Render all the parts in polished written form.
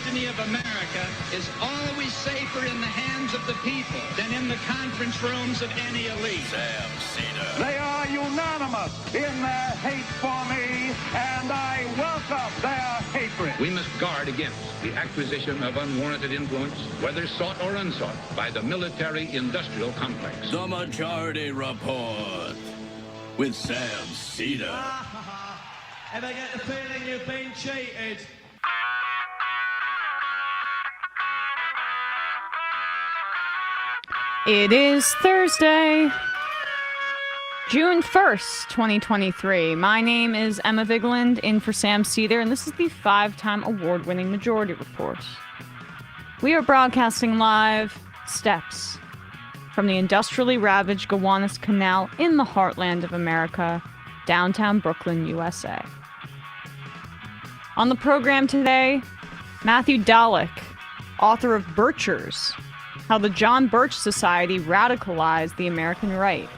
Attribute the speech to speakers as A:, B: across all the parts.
A: destiny of America is always safer in the hands of the people than in the conference rooms of any elite.
B: Sam Seder.
C: They are unanimous in their hate for me, and I welcome their hatred.
D: We must guard against the acquisition of unwarranted influence, whether sought or unsought, by the military-industrial complex.
B: The Majority Report with Sam Seder.
E: Ever get the feeling you've been cheated?
F: It is Thursday, June 1st, 2023. My name is Emma Vigeland, in for Sam Seder, and this is the 5-time award-winning Majority Report. We are broadcasting live steps from the industrially ravaged Gowanus Canal in the heartland of America, downtown Brooklyn, USA. On the program today, Matthew Dallek, author of Birchers, How the John Birch Society Radicalized the American Right.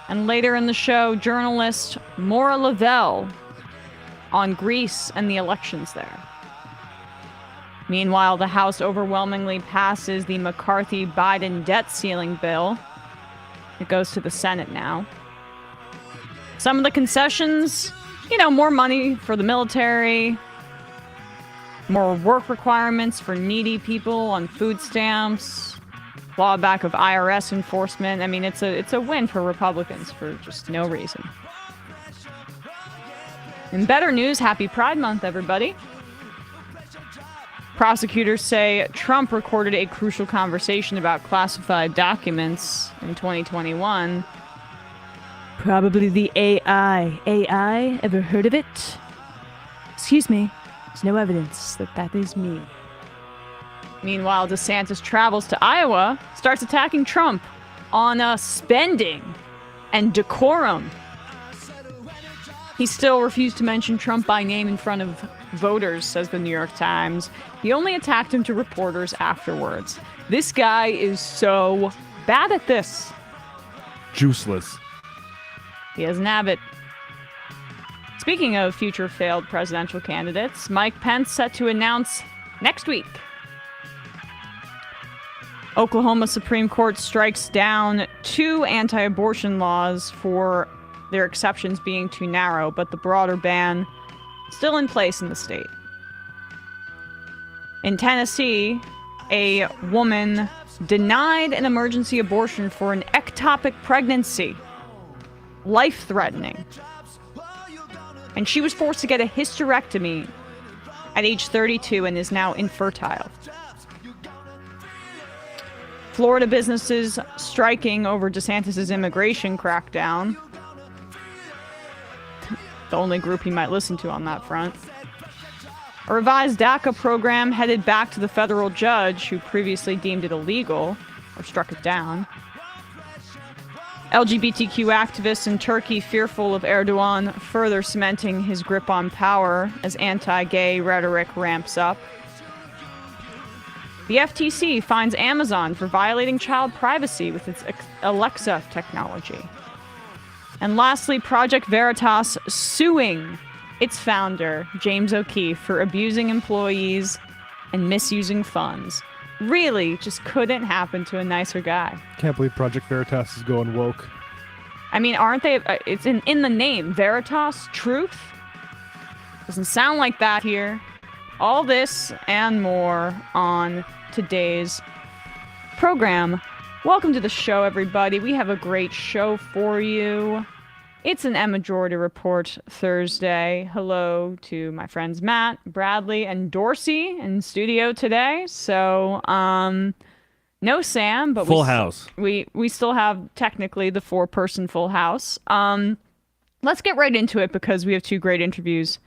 F: And later in the show, journalist Moira Lavelle on Greece and the elections there. Meanwhile, the House overwhelmingly passes the McCarthy-Biden debt ceiling bill. It goes to the Senate now. Some of the concessions, more money for the military, more work requirements for needy people on food stamps, clawback of IRS enforcement. I mean, it's a win for Republicans for just no reason. In better news, happy Pride Month, everybody. Prosecutors say Trump recorded a crucial conversation about classified documents in 2021. Probably the AI. AI? Ever heard of it? Excuse me. There's no evidence that is me. Meanwhile, DeSantis travels to Iowa, starts attacking Trump on spending and decorum. He still refused to mention Trump by name in front of voters, says the New York Times. He only attacked him to reporters afterwards. This guy is so bad at this.
G: Juiceless.
F: He has an habit. Speaking of future failed presidential candidates, Mike Pence set to announce next week. Oklahoma Supreme Court strikes down 2 anti-abortion laws for their exceptions being too narrow, but the broader ban still in place in the state. In Tennessee, a woman denied an emergency abortion for an ectopic pregnancy. Life-threatening. And she was forced to get a hysterectomy at age 32 and is now infertile. Florida businesses striking over DeSantis' immigration crackdown. The only group he might listen to on that front. A revised DACA program headed back to the federal judge who previously deemed it illegal, or struck it down. LGBTQ activists in Turkey fearful of Erdogan further cementing his grip on power as anti-gay rhetoric ramps up. The FTC fines Amazon for violating child privacy with its Alexa technology. And lastly, Project Veritas suing its founder, James O'Keefe, for abusing employees and misusing funds. Really just couldn't happen to a nicer guy.
G: Can't believe Project Veritas is going woke.
F: I mean, aren't they? It's in the name. Veritas? Truth? Doesn't sound like that here. All this and more on today's program. Welcome to the show, everybody. We have a great show for you. It's an EmMajority Report Thursday. Hello to my friends Matt, Bradley, and Dorsey in studio today. So, no Sam, but
G: full house.
F: We still have technically the 4-person full house. Let's get right into it because we have 2 great interviews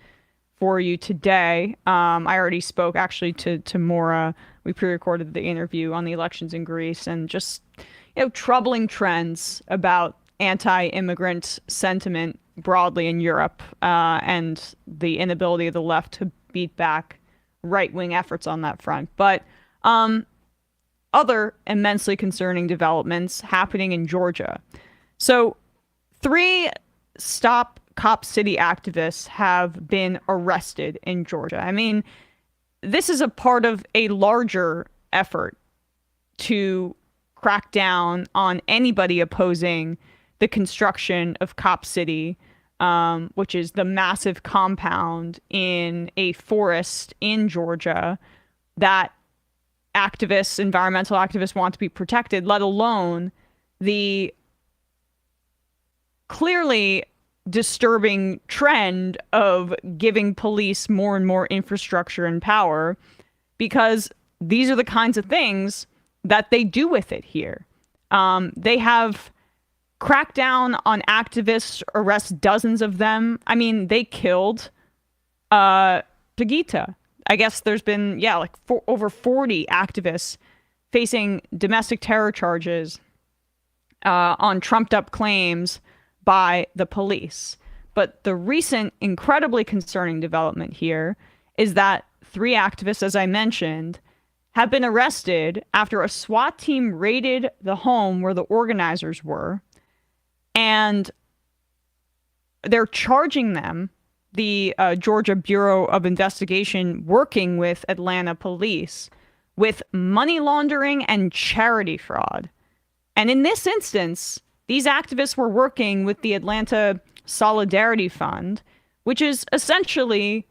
F: for you today. I already spoke actually to Moira. We pre-recorded the interview on the elections in Greece and just troubling trends about anti-immigrant sentiment broadly in Europe, and the inability of the left to beat back right-wing efforts on that front. But other immensely concerning developments happening in Georgia. So 3 Stop Cop City activists have been arrested in Georgia. I mean, this is a part of a larger effort to crack down on anybody opposing the construction of Cop City, which is the massive compound in a forest in Georgia that activists, environmental activists want to be protected, let alone the clearly disturbing trend of giving police more and more infrastructure and power, because these are the kinds of things that they do with it here. They have cracked down on activists, arrest dozens of them. I mean, they killed Pagita. I guess there's been, over 40 activists facing domestic terror charges on trumped up claims by the police. But the recent incredibly concerning development here is that 3 activists, as I mentioned, have been arrested after a SWAT team raided the home where the organizers were. And they're charging them, the Georgia Bureau of Investigation working with Atlanta police, with money laundering and charity fraud. And in this instance, these activists were working with the Atlanta Solidarity Fund, which is essentially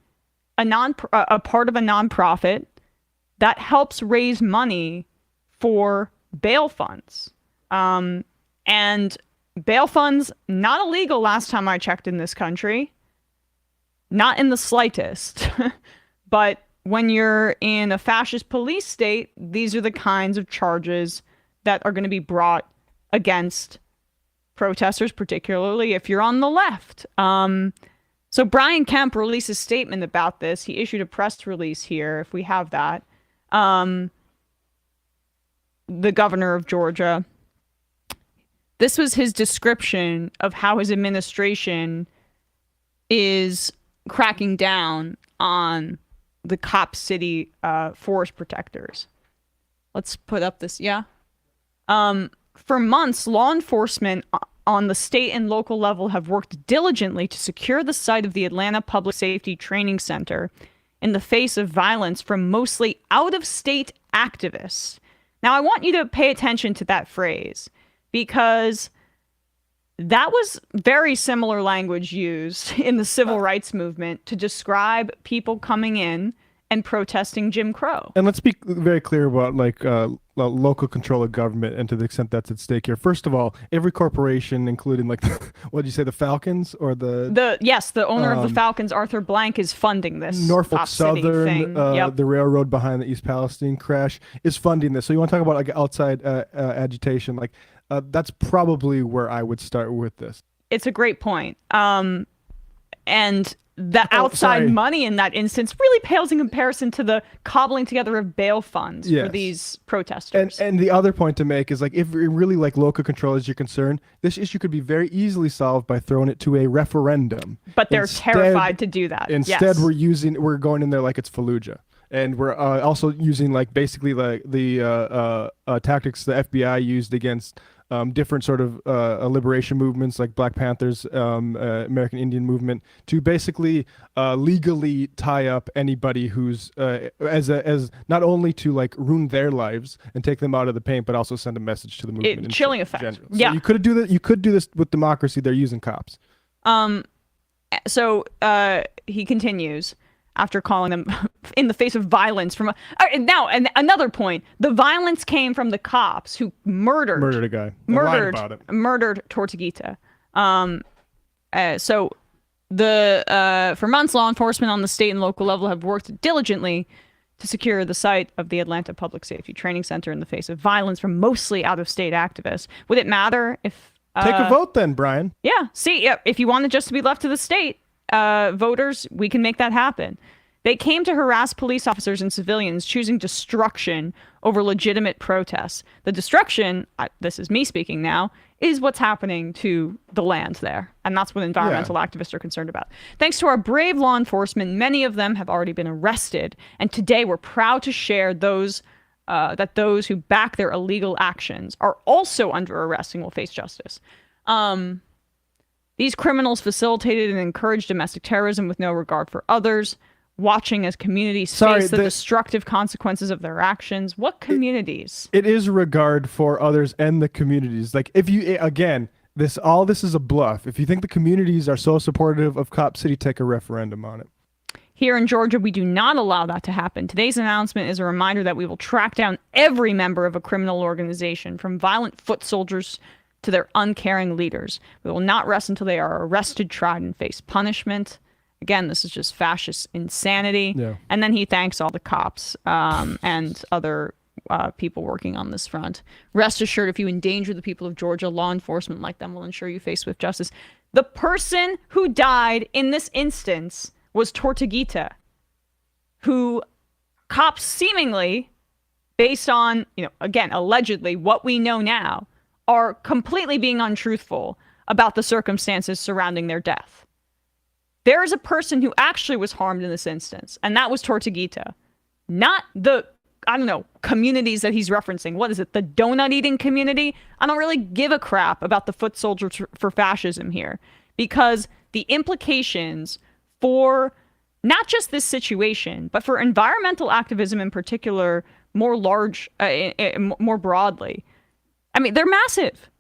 F: a part of a nonprofit that helps raise money for bail funds. And bail funds, not illegal last time I checked in this country. Not in the slightest. But when you're in a fascist police state, these are the kinds of charges that are going to be brought against protesters, particularly if you're on the left. So Brian Kemp released a statement about this. He issued a press release here, if we have that. The governor of Georgia. This was his description of how his administration is cracking down on the Cop City forest protectors. Let's put up this, For months, law enforcement on the state and local level have worked diligently to secure the site of the Atlanta Public Safety Training Center in the face of violence from mostly out-of-state activists. Now, I want you to pay attention to that phrase, because that was very similar language used in the civil rights movement to describe people coming in and protesting Jim Crow.
G: And let's be very clear about local control of government and to the extent that's at stake here. First of all, every corporation, including what did you say, the Falcons or the
F: owner of the Falcons, Arthur Blank, is funding this
G: Norfolk
F: Southern
G: thing. The railroad behind the East Palestine crash is funding this. So you want to talk about outside agitation? That's probably where I would start with this.
F: It's a great point. And the outside money in that instance really pales in comparison to the cobbling together of bail funds for these protesters.
G: And the other point to make is if really local control is your concern, this issue could be very easily solved by throwing it to a referendum.
F: But they're terrified to do that.
G: Instead, we're going in there like it's Fallujah. And we're also using basically the tactics the FBI used against different sort of liberation movements like Black Panthers, American Indian Movement, to basically legally tie up anybody who's as not only to ruin their lives and take them out of the paint, but also send a message to the movement.
F: Chilling effect.
G: So you could do that. You could do this with democracy. They're using cops.
F: So he continues, after calling them in the face of violence from now, and another point, the violence came from the cops who murdered
G: a guy,
F: murdered Tortuguita. So for months, law enforcement on the state and local level have worked diligently to secure the site of the Atlanta Public Safety Training Center in the face of violence from mostly out-of-state activists. Would it matter if
G: take a vote then, Brian?
F: Yeah. See, if you wanted just to be left to the state, voters, we can make that happen. They came to harass police officers and civilians, choosing destruction over legitimate protests. The destruction, this is me speaking now, is what's happening to the land there. And that's what environmental activists are concerned about. Thanks to our brave law enforcement, many of them have already been arrested. And today we're proud to share that those who back their illegal actions are also under arrest and will face justice. These criminals facilitated and encouraged domestic terrorism with no regard for others. watching as communities face the destructive consequences of their actions. What communities?
G: It is regard for others and the communities. Like, if you, again, this is a bluff. If you think the communities are so supportive of Cop City, take a referendum on it.
F: Here in Georgia, we do not allow that to happen. Today's announcement is a reminder that we will track down every member of a criminal organization, from violent foot soldiers to their uncaring leaders. We will not rest until they are arrested, tried, and face punishment. Again, this is just fascist insanity. Yeah. And then he thanks all the cops and other people working on this front. Rest assured, if you endanger the people of Georgia, law enforcement like them will ensure you face swift justice. The person who died in this instance was Tortuguita, who cops seemingly, based on, again, allegedly, what we know now, are completely being untruthful about the circumstances surrounding their death. There is a person who actually was harmed in this instance, and that was Tortuguita. Not the, communities that he's referencing. What is it, the donut-eating community? I don't really give a crap about the foot soldiers for fascism here, because the implications for not just this situation, but for environmental activism in particular, more broadly, they're massive.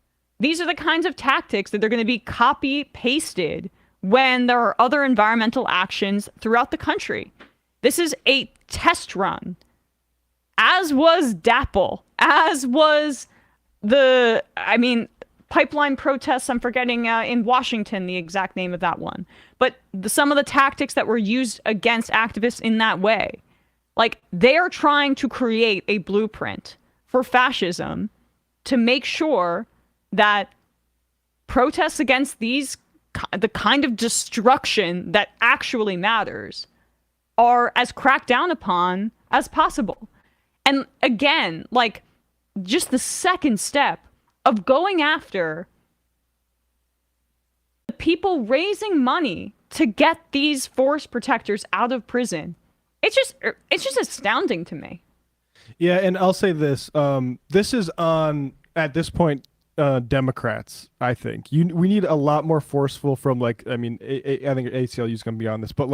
F: These are the kinds of tactics that they're going to be copy-pasted when there are other environmental actions throughout the country. This is a test run, as was DAPL, as was the, pipeline protests. I'm forgetting in Washington the exact name of that one. But some of the tactics that were used against activists in that way, like, they are trying to create a blueprint for fascism to make sure that protests against the kind of destruction that actually matters are as cracked down upon as possible. And again, like, just the second step of going after the people raising money to get these force protectors out of prison, it's just astounding to me.
G: Yeah, and I'll say this. This is on, at this point, Democrats, I think. We need a lot more forceful from, I think ACLU is going to be on this, but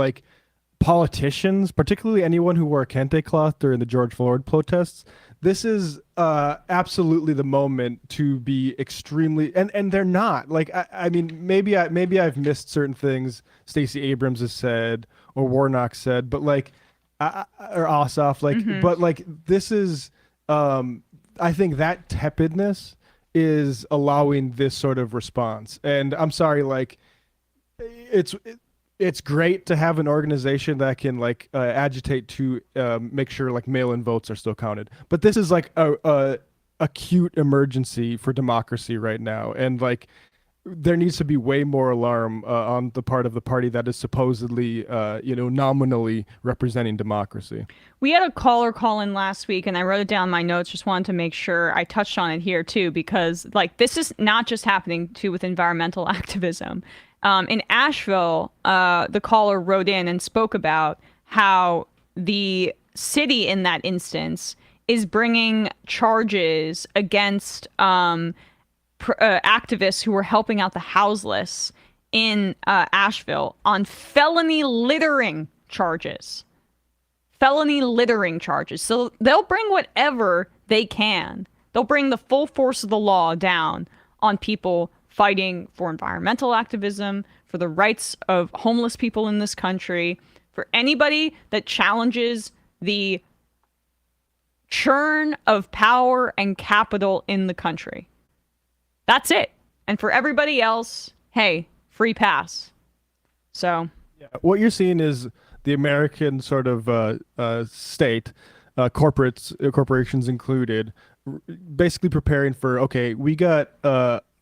G: politicians, particularly anyone who wore a kente cloth during the George Floyd protests, this is absolutely the moment to be extremely, and they're not. Maybe I've missed certain things Stacey Abrams has said or Warnock said, but or Ossoff, but this is, I think that tepidness is allowing this sort of response. And I'm sorry, it's great to have an organization that can agitate to make sure mail-in votes are still counted. But this is a acute emergency for democracy right now. And there needs to be way more alarm on the part of the party that is supposedly, nominally representing democracy. We
F: had a caller call in last week, and I wrote it down in my notes. Just wanted to make sure I touched on it here too, because this is not just happening too with environmental activism. In Asheville, the caller wrote in and spoke about how the city in that instance is bringing charges against activists who were helping out the houseless in Asheville on felony littering charges. So they'll bring whatever they can. They'll bring the full force of the law down on people fighting for environmental activism, for the rights of homeless people in this country, for anybody that challenges the churn of power and capital in the country. That's it. And for everybody else, hey, free pass. So
G: yeah, what you're seeing is the American sort of state, corporations included, basically preparing for, okay, we got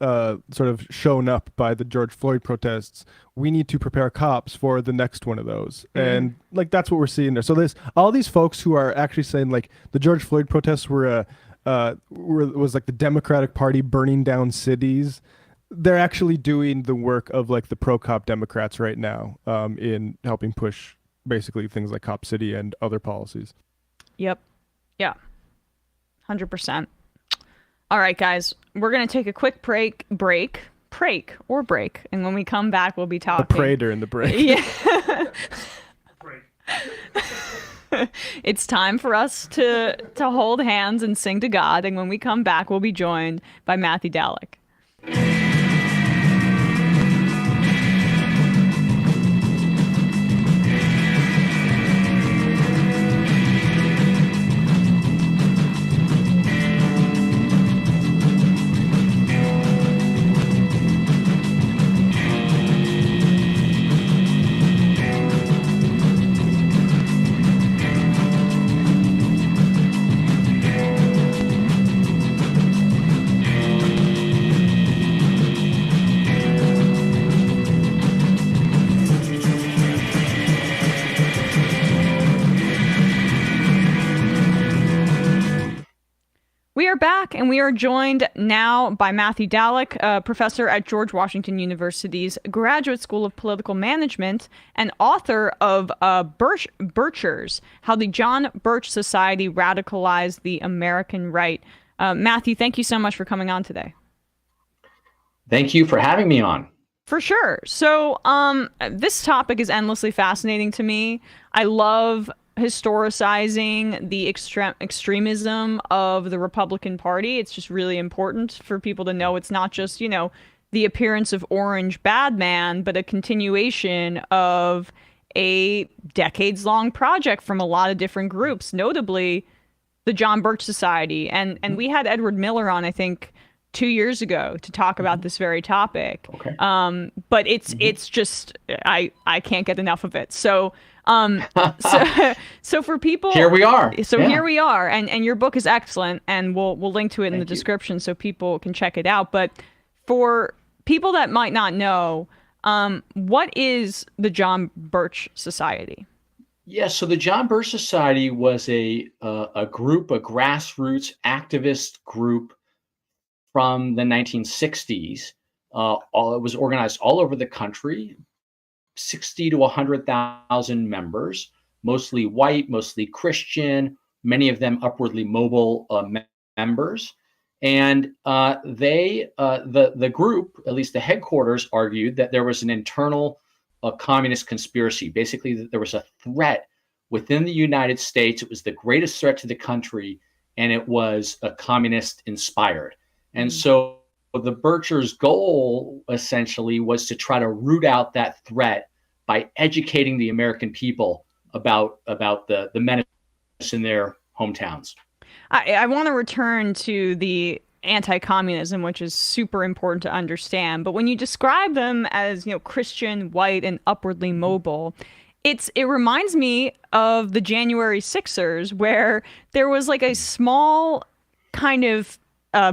G: sort of shown up by the George Floyd protests. We need to prepare cops for the next one of those. And that's what we're seeing there. So there's all these folks who are actually saying the George Floyd protests was the Democratic Party burning down cities. They're actually doing the work of the pro-cop Democrats right now in helping push basically things like Cop City and other policies.
F: Yep. Yeah. 100%. All right, guys, we're going to take a quick break. And when we come back, we'll be talking.
G: A pray during the break.
F: Yeah. It's time for us to hold hands and sing to God. And when we come back, we'll be joined by Matthew Dallek. We are back, and we are joined now by Matthew Dallek, a professor at George Washington University's Graduate School of Political Management and author of Birchers, How the John Birch Society Radicalized the American Right. Matthew, thank you so much for coming on today.
H: Thank you for having me on.
F: For sure. So this topic is endlessly fascinating to me. I love historicizing the extremism of the Republican Party. It's just really important for people to know it's not just, the appearance of orange bad man, but a continuation of a decades-long project from a lot of different groups, notably the John Birch Society. And we had Edward Miller on, I think, 2 years ago to talk about this very topic.
H: Okay.
F: But it's just I can't get enough of it. So for people,
H: here we are.
F: So here we are, and your book is excellent, and we'll link to it in the description so people can check it out. But for people that might not know, what is the John Birch Society?
H: Yeah, so the John Birch Society was a group, a grassroots activist group from the 1960s. It was organized all over the country. 60 to 100,000 members, mostly white, mostly Christian, many of them upwardly mobile members. And the group, at least the headquarters, argued that there was an internal communist conspiracy, basically that there was a threat within the United States. It was the greatest threat to the country, and it was communist inspired. And so the Birchers' goal essentially was to try to root out that threat by educating the American people about the menace in their hometowns.
F: I want to return to the anti-communism, which is super important to understand. But when you describe them as, Christian, white, and upwardly mobile, it reminds me of the January Sixers, where there was like a small kind of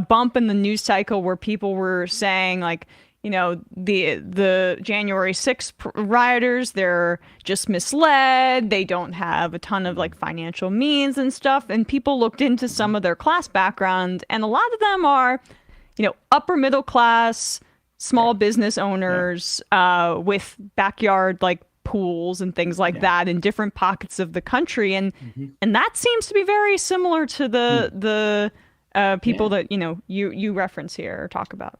F: bump in the news cycle where people were saying like, the January 6th rioters, they're just misled. They don't have a ton of like financial means and stuff. And people looked into some of their class background, and a lot of them are, upper middle class, small business owners with backyard like pools and things like that in different pockets of the country. And that seems to be very similar to the people that, you reference here or talk about.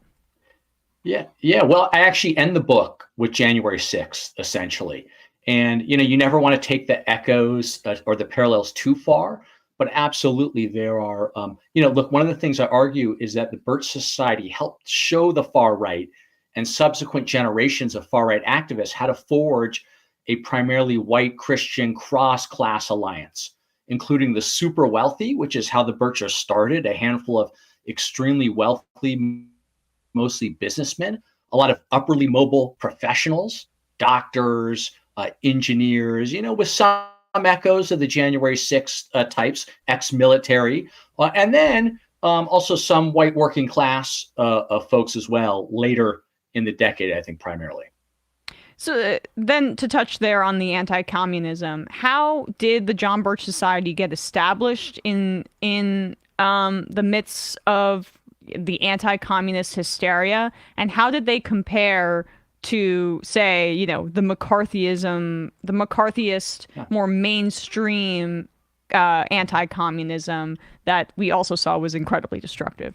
H: Yeah. Well, I actually end the book with January 6th, essentially. And, you never want to take the echoes or the parallels too far, but absolutely there are, look, one of the things I argue is that the Birch Society helped show the far right and subsequent generations of far right activists how to forge a primarily white Christian cross-class alliance, including the super wealthy, which is how the Birchers started, a handful of extremely wealthy, mostly businessmen, a lot of upwardly mobile professionals, doctors, engineers, with some echoes of the January 6th types, ex-military, and then also some white working class folks as well later in the decade, I think, primarily.
F: So then to touch there on the anti-communism, how did the John Birch Society get established in the midst of the anti-communist hysteria, and how did they compare to, say, the McCarthyist, more mainstream anti-communism that we also saw was incredibly destructive?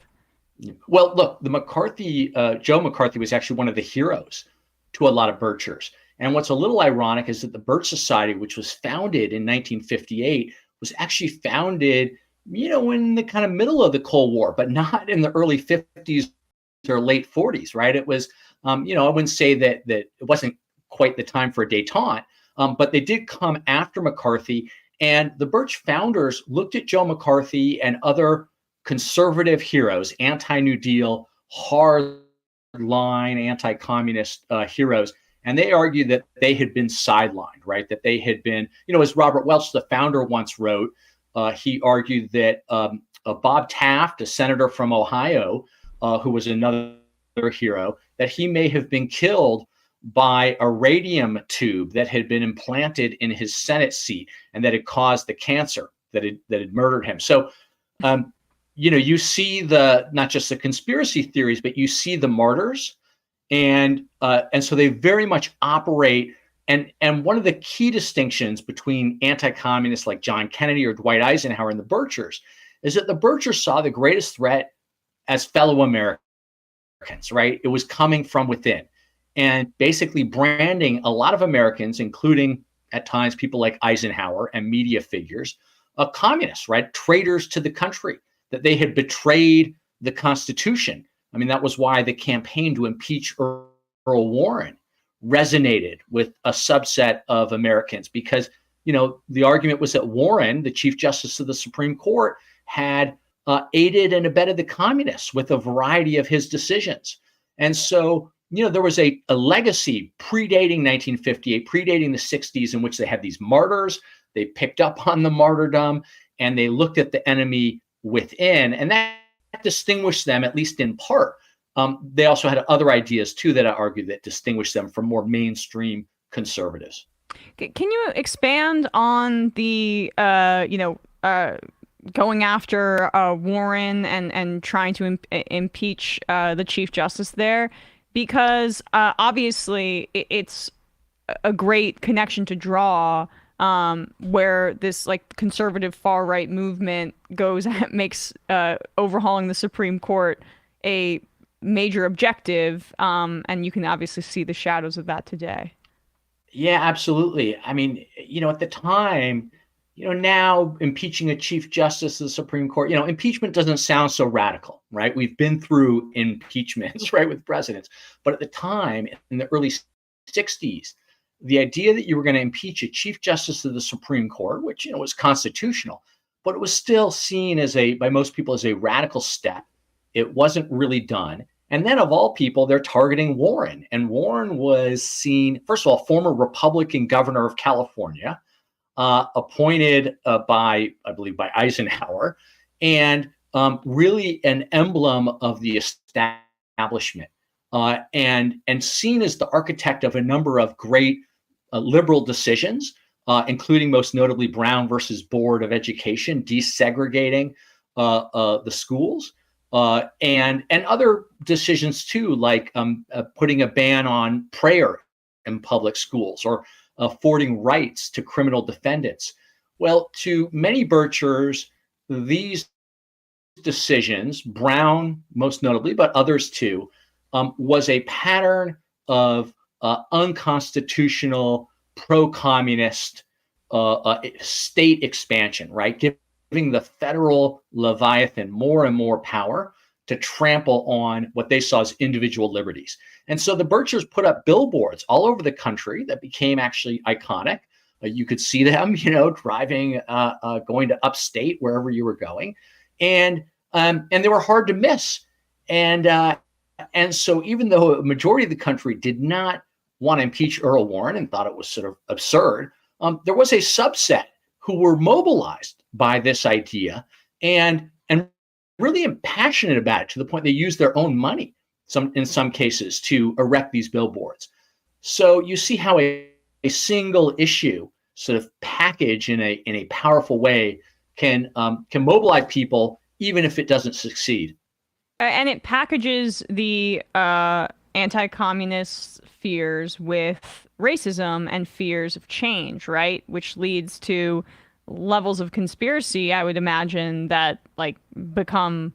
H: Well, look, Joe McCarthy was actually one of the heroes to a lot of Birchers. And what's a little ironic is that the Birch Society, which was founded in 1958, was actually founded, in the kind of middle of the Cold War, but not in the early 50s or late 40s, right? It was, I wouldn't say that it wasn't quite the time for a détente, but they did come after McCarthy. And the Birch founders looked at Joe McCarthy and other conservative heroes, anti-New Deal, hard-line, anti-communist heroes, and they argued that they had been sidelined, right? That they had been, as Robert Welch, the founder, once wrote, he argued that Bob Taft, a senator from Ohio, who was another hero, that he may have been killed by a radium tube that had been implanted in his Senate seat and that had caused the cancer that had murdered him. So, you see not just the conspiracy theories, but you see the martyrs, and so they very much operate. And one of the key distinctions between anti-communists like John Kennedy or Dwight Eisenhower and the Birchers is that the Birchers saw the greatest threat as fellow Americans, right? It was coming from within, and basically branding a lot of Americans, including at times people like Eisenhower and media figures, communists, right? Traitors to the country, that they had betrayed the Constitution. I mean, that was why the campaign to impeach Earl Warren resonated with a subset of Americans, because, the argument was that Warren, the Chief Justice of the Supreme Court, had aided and abetted the communists with a variety of his decisions. And so, there was a legacy predating 1958, predating the 60s, in which they had these martyrs. They picked up on the martyrdom and they looked at the enemy within, and that distinguished them, at least in part. They also had other ideas too that I argue that distinguished them from more mainstream conservatives.
F: Can you expand on the going after Warren and trying to impeach the Chief Justice there? Because obviously it's a great connection to draw, where this conservative far right movement makes overhauling the Supreme Court a major objective, and you can obviously see the shadows of that today.
H: Yeah, absolutely. I mean, at the time, now impeaching a Chief Justice of the Supreme Court, impeachment doesn't sound so radical, right? We've been through impeachments, right, with presidents. But at the time, in the early 60s, the idea that you were going to impeach a Chief Justice of the Supreme Court, which, was constitutional, but it was still seen by most people as a radical step. It wasn't really done. And then, of all people, they're targeting Warren. And Warren was seen, first of all, former Republican governor of California, appointed by Eisenhower, and really an emblem of the establishment, and seen as the architect of a number of great liberal decisions, including most notably Brown versus Board of Education, desegregating the schools, and other decisions too, like putting a ban on prayer in public schools, or affording rights to criminal defendants. Well, to many Birchers, these decisions, Brown most notably, but others too, was a pattern of unconstitutional, pro-communist state expansion, right? Giving the federal Leviathan more and more power to trample on what they saw as individual liberties. And so the Birchers put up billboards all over the country that became actually iconic. You could see them, driving, going to upstate, wherever you were going. And they were hard to miss. And so even though a majority of the country did not want to impeach Earl Warren and thought it was sort of absurd, there was a subset who were mobilized by this idea and really passionate about it, to the point they used their own money, in some cases, to erect these billboards. So you see how a single issue sort of package in a powerful way can mobilize people, even if it doesn't succeed.
F: And it packages the anti-communist fears with racism and fears of change, right? Which leads to levels of conspiracy, I would imagine, that become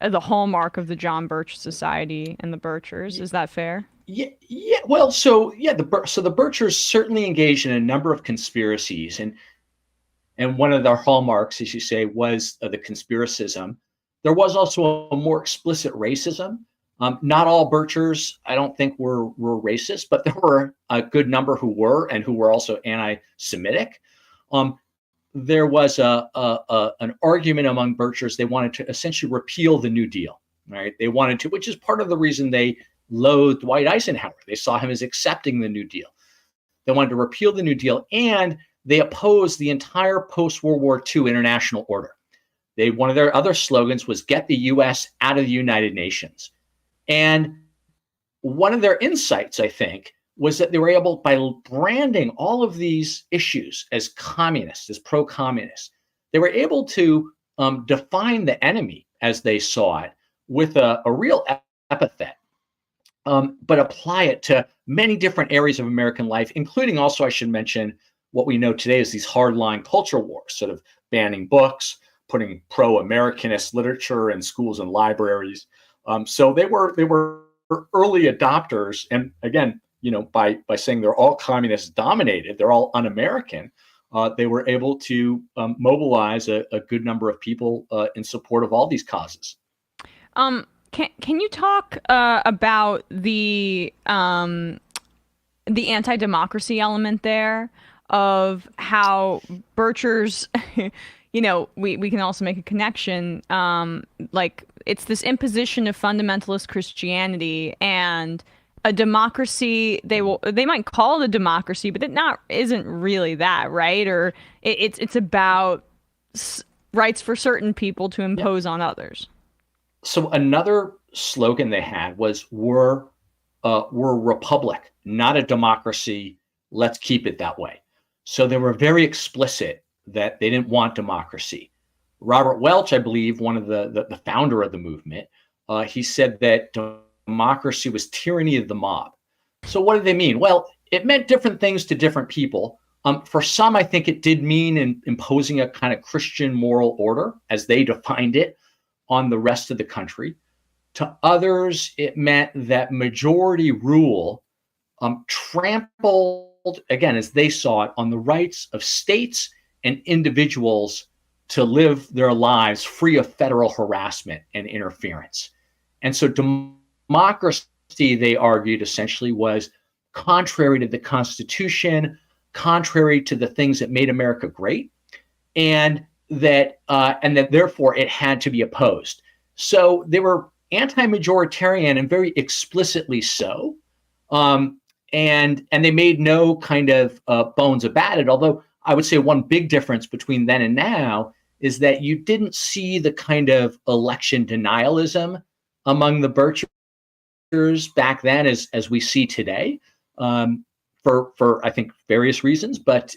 F: the hallmark of the John Birch Society and the Birchers. Is that fair?
H: Yeah, yeah. Well, so yeah, the Birchers certainly engaged in a number of conspiracies, and one of their hallmarks, as you say, was the conspiracism. There was also a more explicit racism. Not all Birchers, I don't think, were racist, but there were a good number who were, and who were also anti-Semitic. There was an argument among Birchers. They wanted to essentially repeal the New Deal, right? They wanted to, which is part of the reason they loathed Dwight Eisenhower. They saw him as accepting the New Deal. They wanted to repeal the New Deal, and they opposed the entire post-World War II international order. One of their other slogans was "Get the U.S. out of the United Nations." And one of their insights, I think, was that they were able, by branding all of these issues as communist, as pro-communist, they were able to define the enemy as they saw it with a real epithet, but apply it to many different areas of American life, including also, I should mention, what we know today as these hardline culture wars, sort of banning books, putting pro-Americanist literature in schools and libraries. So they were early adopters, and again, by saying they're all communist dominated, they're all un-American, they were able to mobilize a good number of people in support of all these causes.
F: Can you talk about the anti-democracy element there, of how Birchers, we can also make a connection, like it's this imposition of fundamentalist Christianity and a democracy. They might call it a democracy, but it isn't really that, right? Or it's about rights for certain people to impose on others.
H: So another slogan they had was we're a republic, not a democracy. Let's keep it that way. So they were very explicit that they didn't want democracy. Robert Welch, I believe, one of the founder of the movement, he said that democracy was tyranny of the mob. So what did they mean? Well, it meant different things to different people. For some, I think it did mean imposing a kind of Christian moral order, as they defined it, on the rest of the country. To others, it meant that majority rule trampled, again, as they saw it, on the rights of states and individuals to live their lives free of federal harassment and interference. And so democracy, they argued, essentially was contrary to the Constitution, contrary to the things that made America great, and that therefore it had to be opposed. So they were anti-majoritarian, and very explicitly so. And they made no kind of bones about it. Although I would say one big difference between then and now is that you didn't see the kind of election denialism among the Birchers back then as we see today, for I think various reasons. But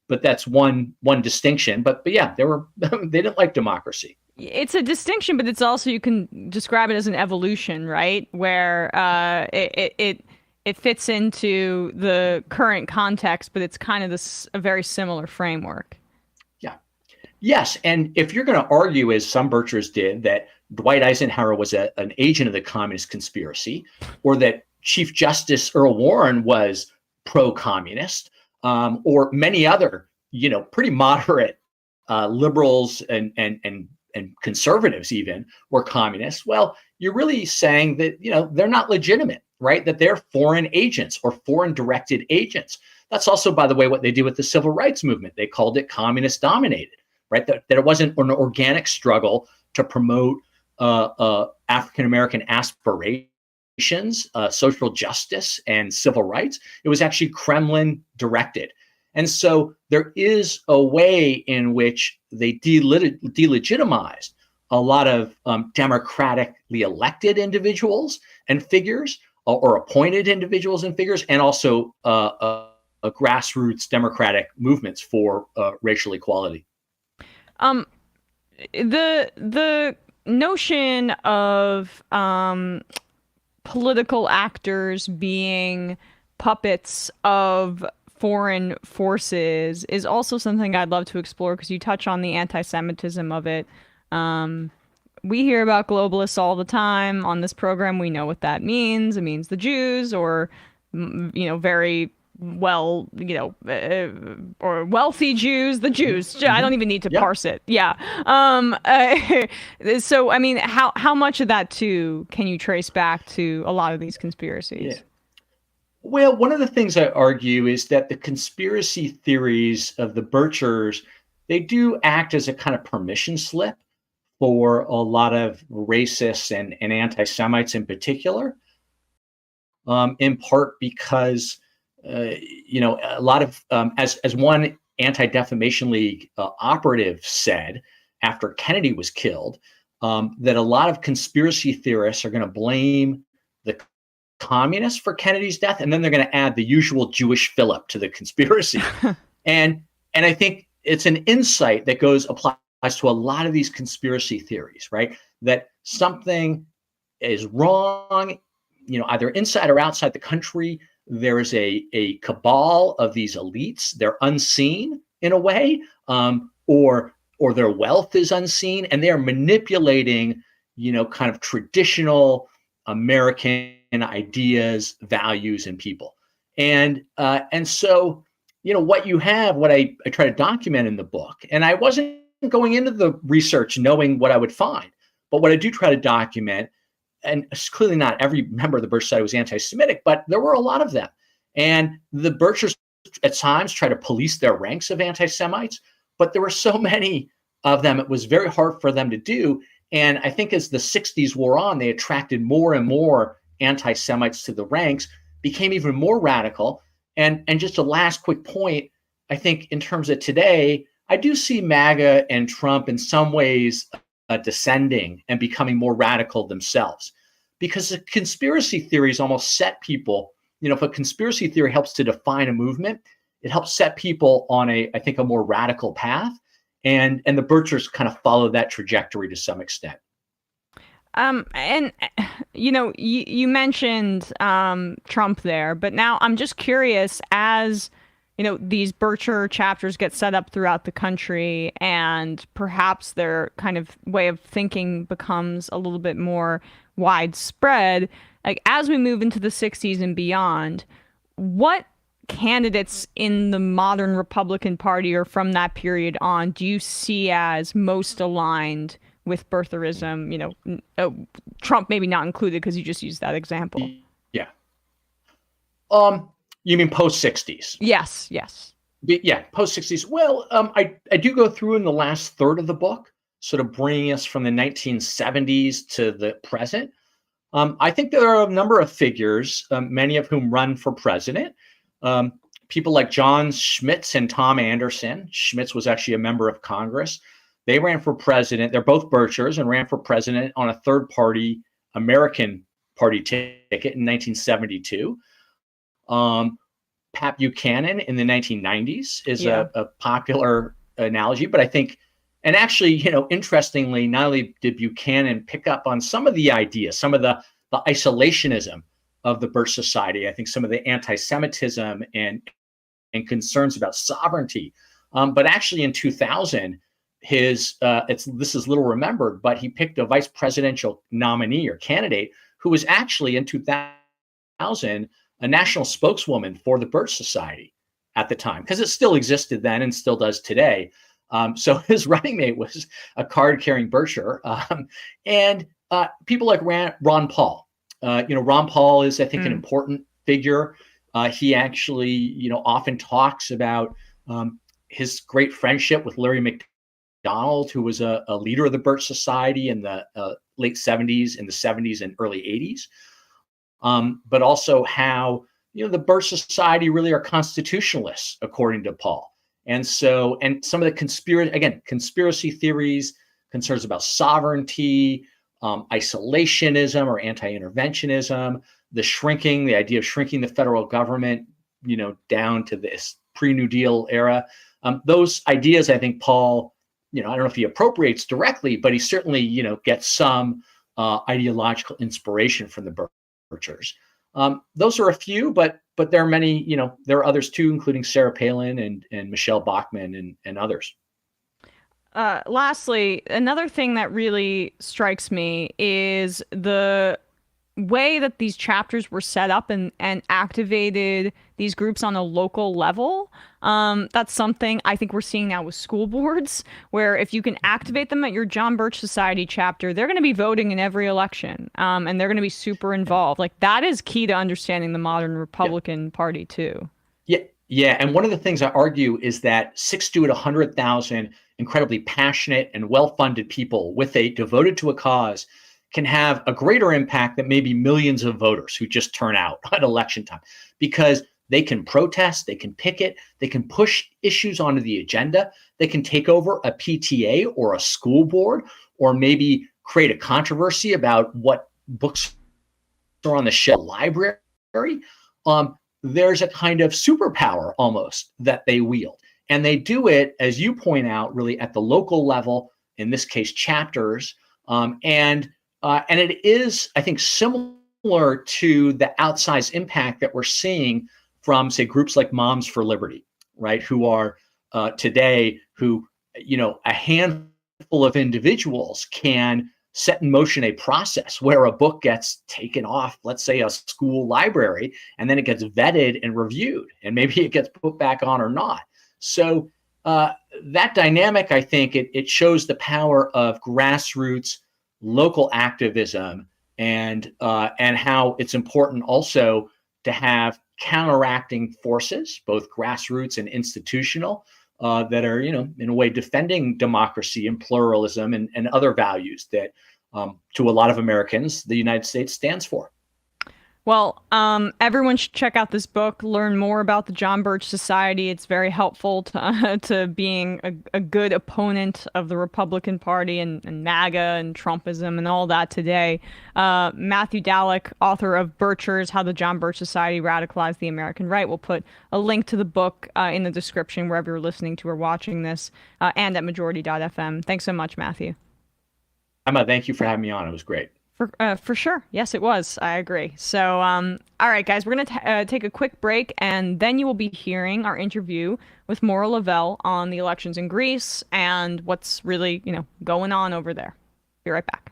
H: that's one distinction. But yeah, they didn't like democracy.
F: It's a distinction, but it's also, you can describe it as an evolution, right? Where it fits into the current context, but it's kind of a very similar framework.
H: Yeah. Yes. And if you're going to argue, as some Birchers did, that Dwight Eisenhower was an agent of the communist conspiracy, or that Chief Justice Earl Warren was pro-communist, or many other, pretty moderate liberals and conservatives even were communists, well, you're really saying that, they're not legitimate, right? That they're foreign agents or foreign directed agents. That's also, by the way, what they did with the civil rights movement. They called it communist dominated, right? That it wasn't an organic struggle to promote African-American aspirations, social justice, and civil rights. It was actually Kremlin directed. And so there is a way in which they delegitimized a lot of democratically elected individuals and figures, or appointed individuals and figures, and also grassroots democratic movements for racial equality.
F: The notion of political actors being puppets of foreign forces is also something I'd love to explore, because you touch on the anti-Semitism of it. we hear about globalists all the time on this program. We know what that means. It means the Jews, or very well, or wealthy Jews, the Jews. I don't even need to parse it. Yeah. So, I mean, how much of that too can you trace back to a lot of these conspiracies?
H: Yeah. Well, one of the things I argue is that the conspiracy theories of the Birchers, they do act as a kind of permission slip for a lot of racists and anti-Semites in particular, in part because a lot of, as one Anti-Defamation League operative said after Kennedy was killed, that a lot of conspiracy theorists are going to blame the communists for Kennedy's death, and then they're going to add the usual Jewish fillip to the conspiracy. and I think it's an insight that applies to a lot of these conspiracy theories, right? That something is wrong, either inside or outside the country. There is a cabal of these elites. They're unseen in a way, or their wealth is unseen, and they are manipulating, kind of traditional American ideas, values, and people. And so, what you have, what I try to document in the book, and I wasn't going into the research knowing what I would find, but what I do try to document, and clearly not every member of the Birch Society was anti-Semitic, but there were a lot of them. And the Birchers at times try to police their ranks of anti-Semites, but there were so many of them, it was very hard for them to do. And I think as the 60s wore on, they attracted more and more anti-Semites to the ranks, became even more radical. And just a last quick point, I think in terms of today, I do see MAGA and Trump in some ways descending and becoming more radical themselves, because the conspiracy theories almost set people, if a conspiracy theory helps to define a movement, it helps set people on I think a more radical path. And the Birchers kind of follow that trajectory to some extent.
F: And you mentioned Trump there, but now I'm just curious, as these Bircher chapters get set up throughout the country, and perhaps their kind of way of thinking becomes a little bit more widespread, like as we move into the 60s and beyond, what candidates in the modern Republican Party or from that period on do you see as most aligned with birtherism? Trump maybe not included because you just used that example.
H: Yeah. You mean post-60s?
F: Yes.
H: Yeah, post-60s. Well, I do go through in the last third of the book, sort of bringing us from the 1970s to the present. I think there are a number of figures, many of whom run for president. People like John Schmitz and Tom Anderson. Schmitz was actually a member of Congress. They ran for president. They're both Birchers and ran for president on a third-party American party ticket in 1972. Pat Buchanan in the 1990s is a popular analogy, but I think, and actually, interestingly, not only did Buchanan pick up on some of the ideas, some of the isolationism of the Birch Society, I think some of the anti-Semitism and concerns about sovereignty, but actually in 2000, this is little remembered, but he picked a vice presidential nominee or candidate who was actually in 2000 a national spokeswoman for the Birch Society at the time, because it still existed then and still does today. So his running mate was a card-carrying Bircher, and people like Ron Paul. Ron Paul is, I think, an important figure. He actually, often talks about his great friendship with Larry McDonald, who was a leader of the Birch Society in the late 70s, in the 70s and early 80s. But also how, the Birch Society really are constitutionalists, according to Paul. And so, and some of the conspiracy theories, concerns about sovereignty, isolationism or anti-interventionism, the idea of shrinking the federal government, down to this pre-New Deal era. Those ideas, I think Paul, I don't know if he appropriates directly, but he certainly, gets some ideological inspiration from the Birchers. Those are a few, but there are many, there are others too, including Sarah Palin and Michelle Bachmann and others.
F: Lastly, another thing that really strikes me is the way that these chapters were set up and activated these groups on a local level. That's something I think we're seeing now with school boards, where if you can activate them at your John Birch Society chapter, they're going to be voting in every election, and they're going to be super involved. Like, that is key to understanding the modern Republican Party too.
H: Yeah. And one of the things I argue is that 60 to 100,000 incredibly passionate and well-funded people devoted to a cause can have a greater impact than maybe millions of voters who just turn out at election time, because they can protest, they can picket, they can push issues onto the agenda, they can take over a PTA or a school board, or maybe create a controversy about what books are on the shelf library. There's a kind of superpower almost that they wield. And they do it, as you point out, really at the local level, in this case, chapters. And it is, I think, similar to the outsized impact that we're seeing from, say, groups like Moms for Liberty, right? Who are today, a handful of individuals can set in motion a process where a book gets taken off, let's say, a school library, and then it gets vetted and reviewed, and maybe it gets put back on or not. So that dynamic, I think, it shows the power of grassroots local activism, and how it's important also to have counteracting forces, both grassroots and institutional, that are, in a way, defending democracy and pluralism and other values that, to a lot of Americans, the United States stands for.
F: Well, everyone should check out this book, learn more about the John Birch Society. It's very helpful to being a good opponent of the Republican Party and MAGA and Trumpism and all that today. Matthew Dallek, author of Birchers, How the John Birch Society Radicalized the American Right. We'll put a link to the book in the description wherever you're listening to or watching this, and at majority.fm. Thanks so much, Matthew.
H: Emma, thank you for having me on. It was great.
F: For sure. Yes, it was. I agree. So, all right, guys, we're going to take a quick break, and then you will be hearing our interview with Moira Lavelle on the elections in Greece and what's really, going on over there. Be right back.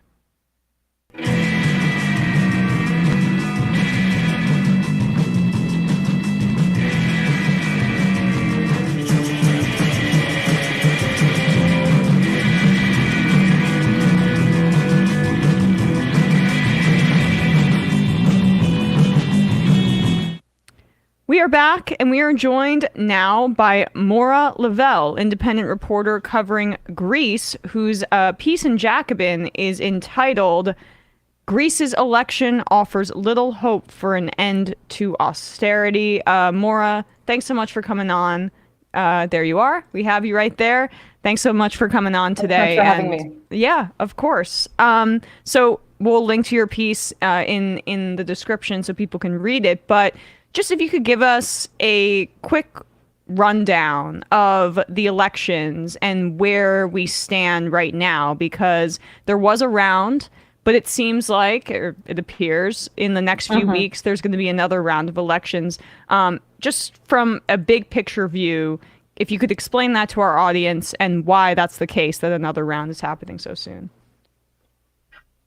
F: We are back, and we are joined now by Moira Lavelle, independent reporter covering Greece, whose piece in Jacobin is entitled "Greece's Election Offers Little Hope for an End to Austerity." Moira, thanks so much for coming on. There you are. We have you right there. Thanks so much for coming on today.
I: Thanks for having me.
F: Yeah, of course. So we'll link to your piece in the description so people can read it, but just if you could give us a quick rundown of the elections and where we stand right now, because there was a round, but it seems like, or it appears, in the next few weeks, there's going to be another round of elections. Just from a big picture view, if you could explain that to our audience and why that's the case, that another round is happening so soon.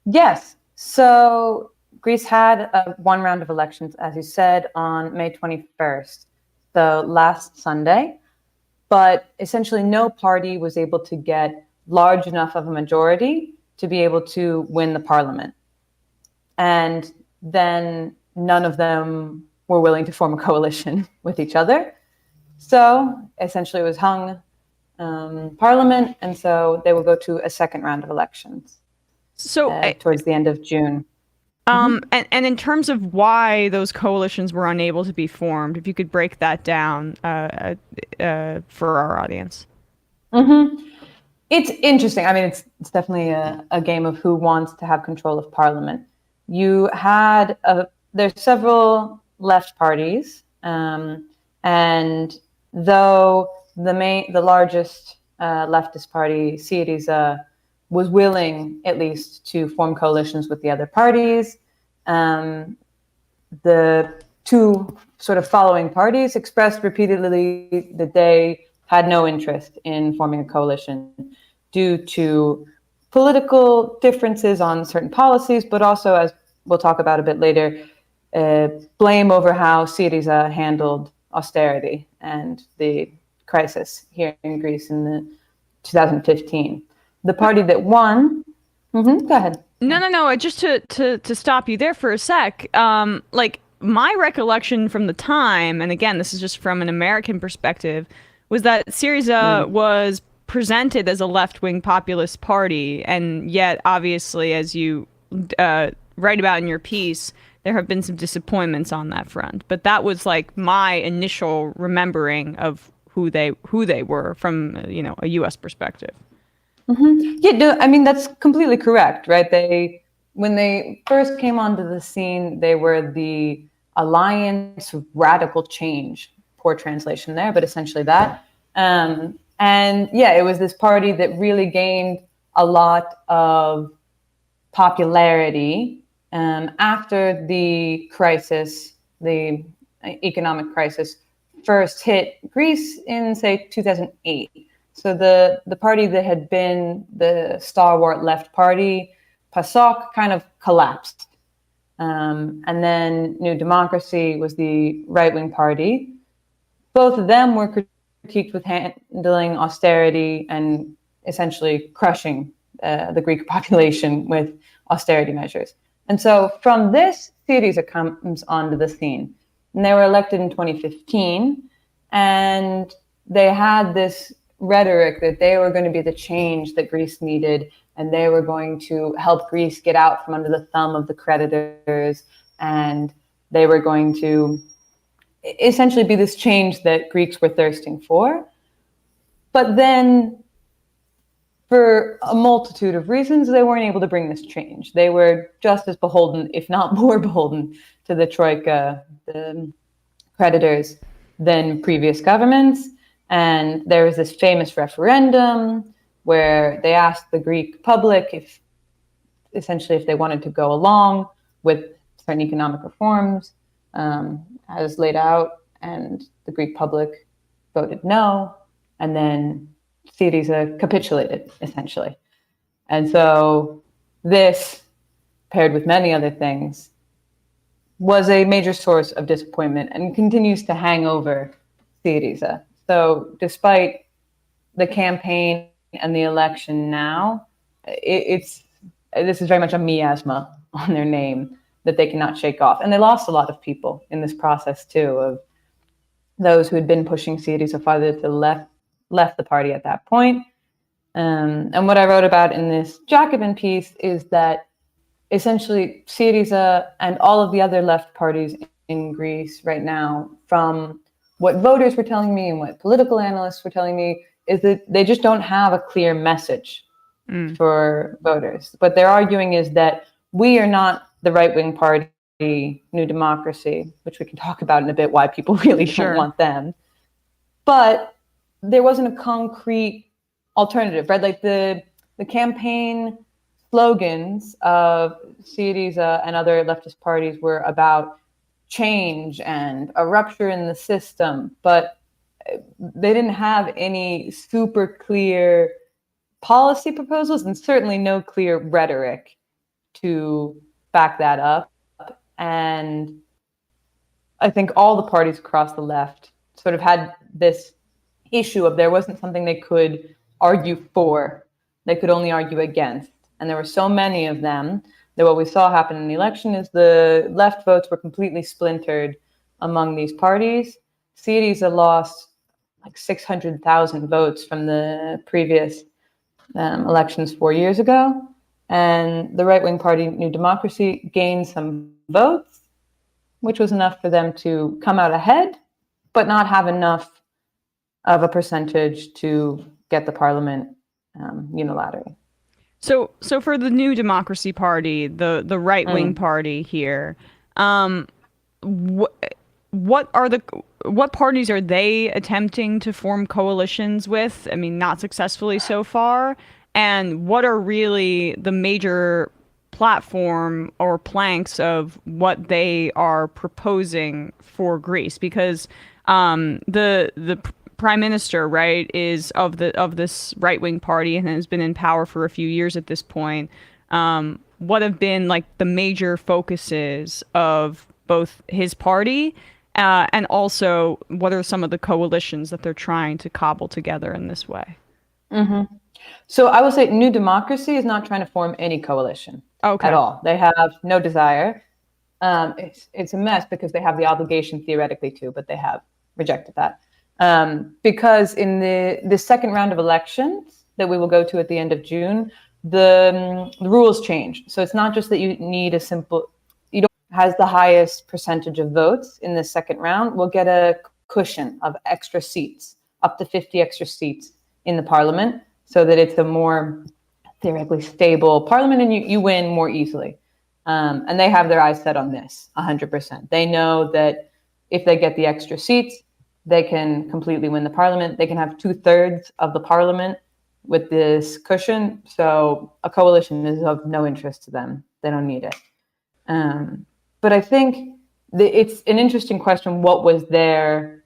I: Yes. So Greece had one round of elections, as you said, on May 21st, so last Sunday. But essentially no party was able to get large enough of a majority to be able to win the parliament. And then none of them were willing to form a coalition with each other. So essentially it was hung parliament, and so they will go to a second round of elections towards the end of June.
F: And in terms of why those coalitions were unable to be formed, if you could break that down for our audience.
I: It's interesting. I mean, it's definitely a game of who wants to have control of parliament. You had there's several left parties, and though the largest leftist party, Syriza, was willing at least to form coalitions with the other parties. The two sort of following parties expressed repeatedly that they had no interest in forming a coalition due to political differences on certain policies, but also, as we'll talk about a bit later, blame over how Syriza handled austerity and the crisis here in Greece in the 2015. The party that won. Go ahead.
F: No. Just to stop you there for a sec. Like, my recollection from the time, and again, this is just from an American perspective, was that Syriza was presented as a left-wing populist party, and yet, obviously, as you write about in your piece, there have been some disappointments on that front. But that was like my initial remembering of who they were from a U.S. perspective.
I: Yeah, no, I mean, that's completely correct, right? When they first came onto the scene, they were the Alliance of Radical Change. Poor translation there, but essentially that. And yeah, it was this party that really gained a lot of popularity after the crisis, the economic crisis, first hit Greece in, say, 2008. So the party that had been the stalwart left party, PASOK, kind of collapsed. And then New Democracy was the right-wing party. Both of them were critiqued with handling austerity and essentially crushing the Greek population with austerity measures. And so from this, Syriza comes onto the scene. And they were elected in 2015, and they had this rhetoric that they were going to be the change that Greece needed, and they were going to help Greece get out from under the thumb of the creditors, and they were going to essentially be this change that Greeks were thirsting for. But then, for a multitude of reasons, they weren't able to bring this change. They were just as beholden, if not more beholden, to the Troika, the creditors, than previous governments. And there was this famous referendum where they asked the Greek public if they wanted to go along with certain economic reforms as laid out, and the Greek public voted no, and then Syriza capitulated, essentially. And so this, paired with many other things, was a major source of disappointment and continues to hang over Syriza. So despite the campaign and the election now, this is very much a miasma on their name that they cannot shake off. And they lost a lot of people in this process too, of those who had been pushing Syriza farther to the left the party at that point. And what I wrote about in this Jacobin piece is that essentially Syriza and all of the other left parties in Greece right now, from what voters were telling me and what political analysts were telling me, is that they just don't have a clear message for voters. What they're arguing is that we are not the right-wing party, New Democracy, which we can talk about in a bit, why people really don't want them. But there wasn't a concrete alternative, right? Like the campaign slogans of Syriza and other leftist parties were about change and a rupture in the system, but they didn't have any super clear policy proposals and certainly no clear rhetoric to back that up. And I think all the parties across the left sort of had this issue of there wasn't something they could argue for, they could only argue against. And there were so many of them that what we saw happen in the election is the left votes were completely splintered among these parties. Syriza lost like 600,000 votes from the previous elections 4 years ago. And the right-wing party, New Democracy, gained some votes, which was enough for them to come out ahead, but not have enough of a percentage to get the parliament unilaterally.
F: So for the New Democracy Party, the right-wing party here, what parties are they attempting to form coalitions with? I mean, not successfully so far. And what are really the major platform or planks of what they are proposing for Greece? Because the prime minister, right, is of this right-wing party and has been in power for a few years at this point. What have been like the major focuses of both his party and also what are some of the coalitions that they're trying to cobble together in this way?
I: Mm-hmm. So I will say New Democracy is not trying to form any coalition at all. They have no desire. It's a mess because they have the obligation theoretically to, but they have rejected that. Because in the second round of elections that we will go to at the end of June, the rules change. So it's not just that you need has the highest percentage of votes in the second round will get a cushion of extra seats, up to 50 extra seats in the parliament, so that it's a more theoretically stable parliament and you win more easily. And they have their eyes set on this 100%. They know that if they get the extra seats, they can completely win the parliament. They can have 2/3 of the parliament with this cushion. So a coalition is of no interest to them. They don't need it. But I think it's an interesting question. What was their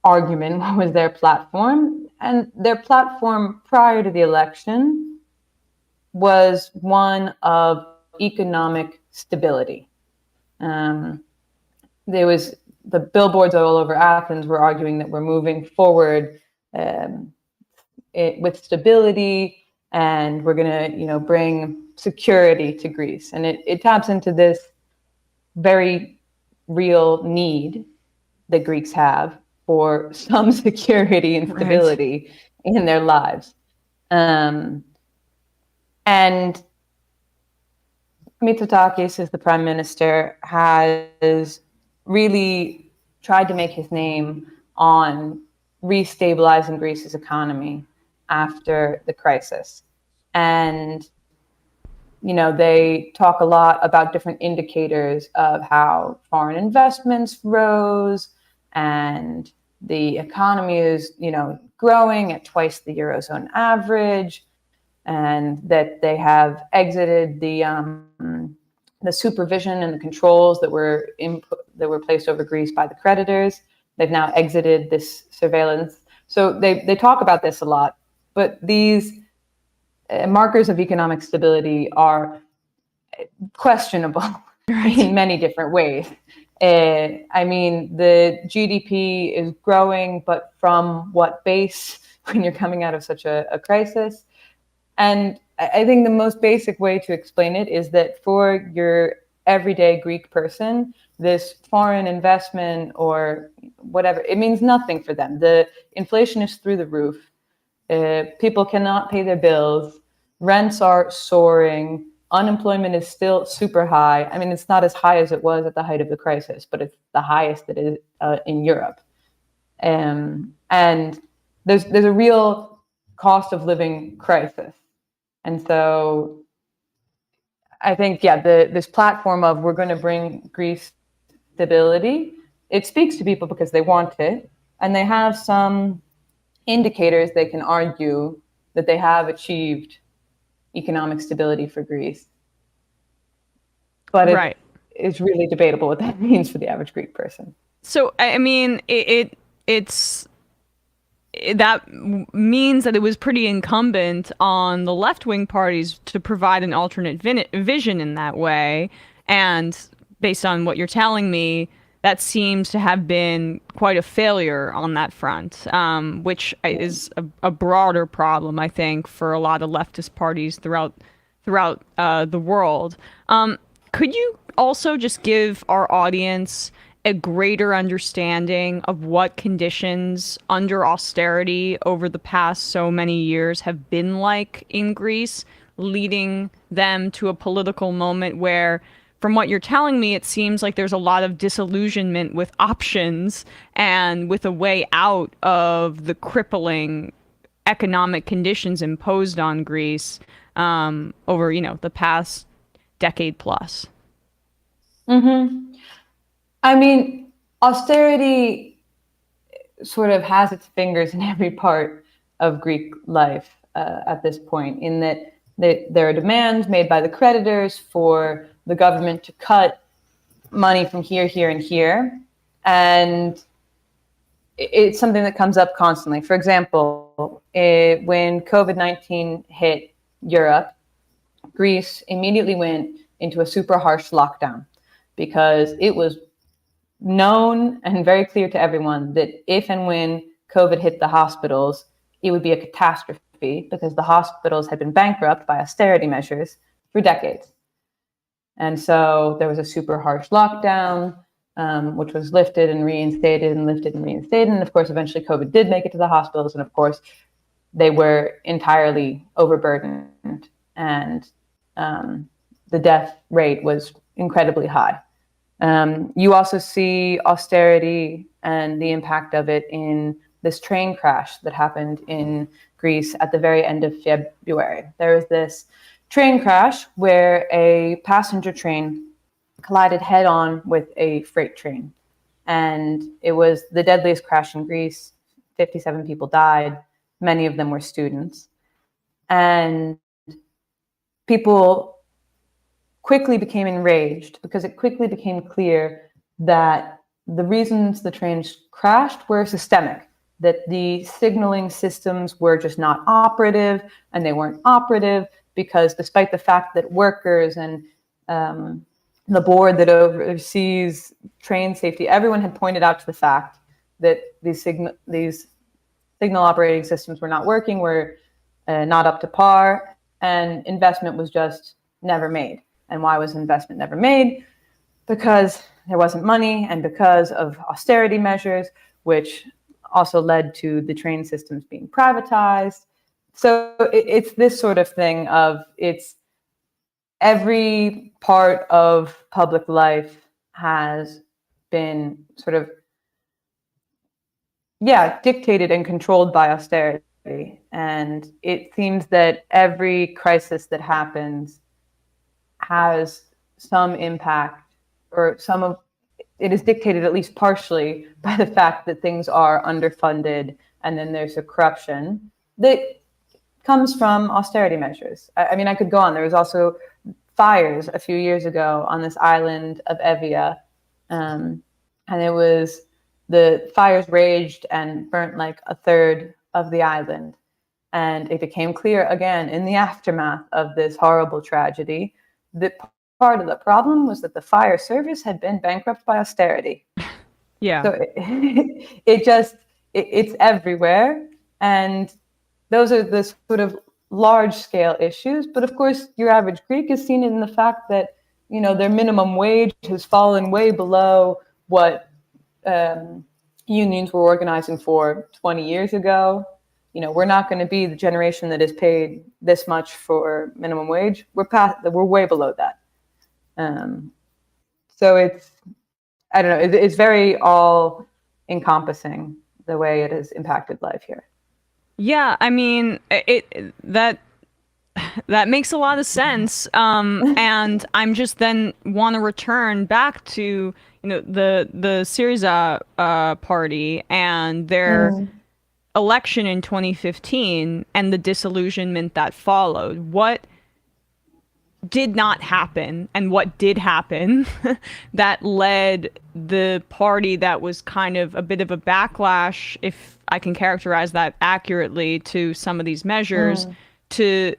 I: argument? What was their platform? And their platform prior to the election was one of economic stability. There was the billboards all over Athens were arguing that we're moving forward with stability, and we're going to, bring security to Greece. And it taps into this very real need that Greeks have for some security and stability in their lives. And Mitsotakis, as the prime minister, has really tried to make his name on restabilizing Greece's economy after the crisis. And, they talk a lot about different indicators of how foreign investments rose and the economy is, growing at twice the Eurozone average, and that they have exited the supervision and the controls that were placed over Greece by the creditors. They've now exited this surveillance. So they talk about this a lot, but these markers of economic stability are questionable in many different ways. The GDP is growing, but from what base when you're coming out of such a crisis? And I think the most basic way to explain it is that for your everyday Greek person, this foreign investment or whatever, it means nothing for them. The inflation is through the roof. People cannot pay their bills. Rents are soaring. Unemployment is still super high. I mean, it's not as high as it was at the height of the crisis, but it's the highest it is in Europe. And there's a real cost of living crisis. And so I think, this platform of we're going to bring Greece stability, it speaks to people because they want it. And they have some indicators they can argue that they have achieved economic stability for Greece. But it's really debatable what that means for the average Greek person.
F: So, I mean, that means that it was pretty incumbent on the left-wing parties to provide an alternate vision in that way. And based on what you're telling me, that seems to have been quite a failure on that front, which is a broader problem, I think, for a lot of leftist parties throughout the world. Could you also just give our audience a greater understanding of what conditions under austerity over the past so many years have been like in Greece, leading them to a political moment where, from what you're telling me, it seems like there's a lot of disillusionment with options and with a way out of the crippling economic conditions imposed on Greece over, the past decade plus?
I: Mm-hmm. I mean, austerity sort of has its fingers in every part of Greek life at this point, in that there are demands made by the creditors for the government to cut money from here, here, and here. And it's something that comes up constantly. For example, when COVID-19 hit Europe, Greece immediately went into a super harsh lockdown because it was known and very clear to everyone that if and when COVID hit the hospitals, it would be a catastrophe because the hospitals had been bankrupt by austerity measures for decades. And so there was a super harsh lockdown, which was lifted and reinstated and lifted and reinstated. And of course, eventually COVID did make it to the hospitals. And of course, they were entirely overburdened, and the death rate was incredibly high. You also see austerity and the impact of it in this train crash that happened in Greece at the very end of February. There was this train crash where a passenger train collided head-on with a freight train. And it was the deadliest crash in Greece. 57 people died. Many of them were students. And people quickly became enraged because it quickly became clear that the reasons the trains crashed were systemic, that the signaling systems were just not operative, and they weren't operative because despite the fact that workers and the board that oversees train safety, everyone had pointed out to the fact that these signal operating systems were not working, were not up to par, and investment was just never made. And why was investment never made? Because there wasn't money, and because of austerity measures, which also led to the train systems being privatized. So it's this sort of thing of it's every part of public life has been sort of, dictated and controlled by austerity. And it seems that every crisis that happens has some impact, or it is dictated at least partially by the fact that things are underfunded, and then there's a corruption that comes from austerity measures. I mean, I could go on. There was also fires a few years ago on this island of Evia, and the fires raged and burnt like a third of the island. And it became clear again in the aftermath of this horrible tragedy that part of the problem was that the fire service had been bankrupt by austerity.
F: Yeah.
I: So it's everywhere. And those are the sort of large scale issues. But of course, your average Greek is seen in the fact that, their minimum wage has fallen way below what unions were organizing for 20 years ago. We're not going to be the generation that is paid this much for minimum wage. We're way below that. So I don't know, it's very all encompassing the way it has impacted life here.
F: Yeah, I mean, that makes a lot of sense. And I'm just then want to return back to, the Syriza party and their election in 2015 and the disillusionment that followed. What did not happen and what did happen that led the party that was kind of a bit of a backlash, if I can characterize that accurately, to some of these measures, to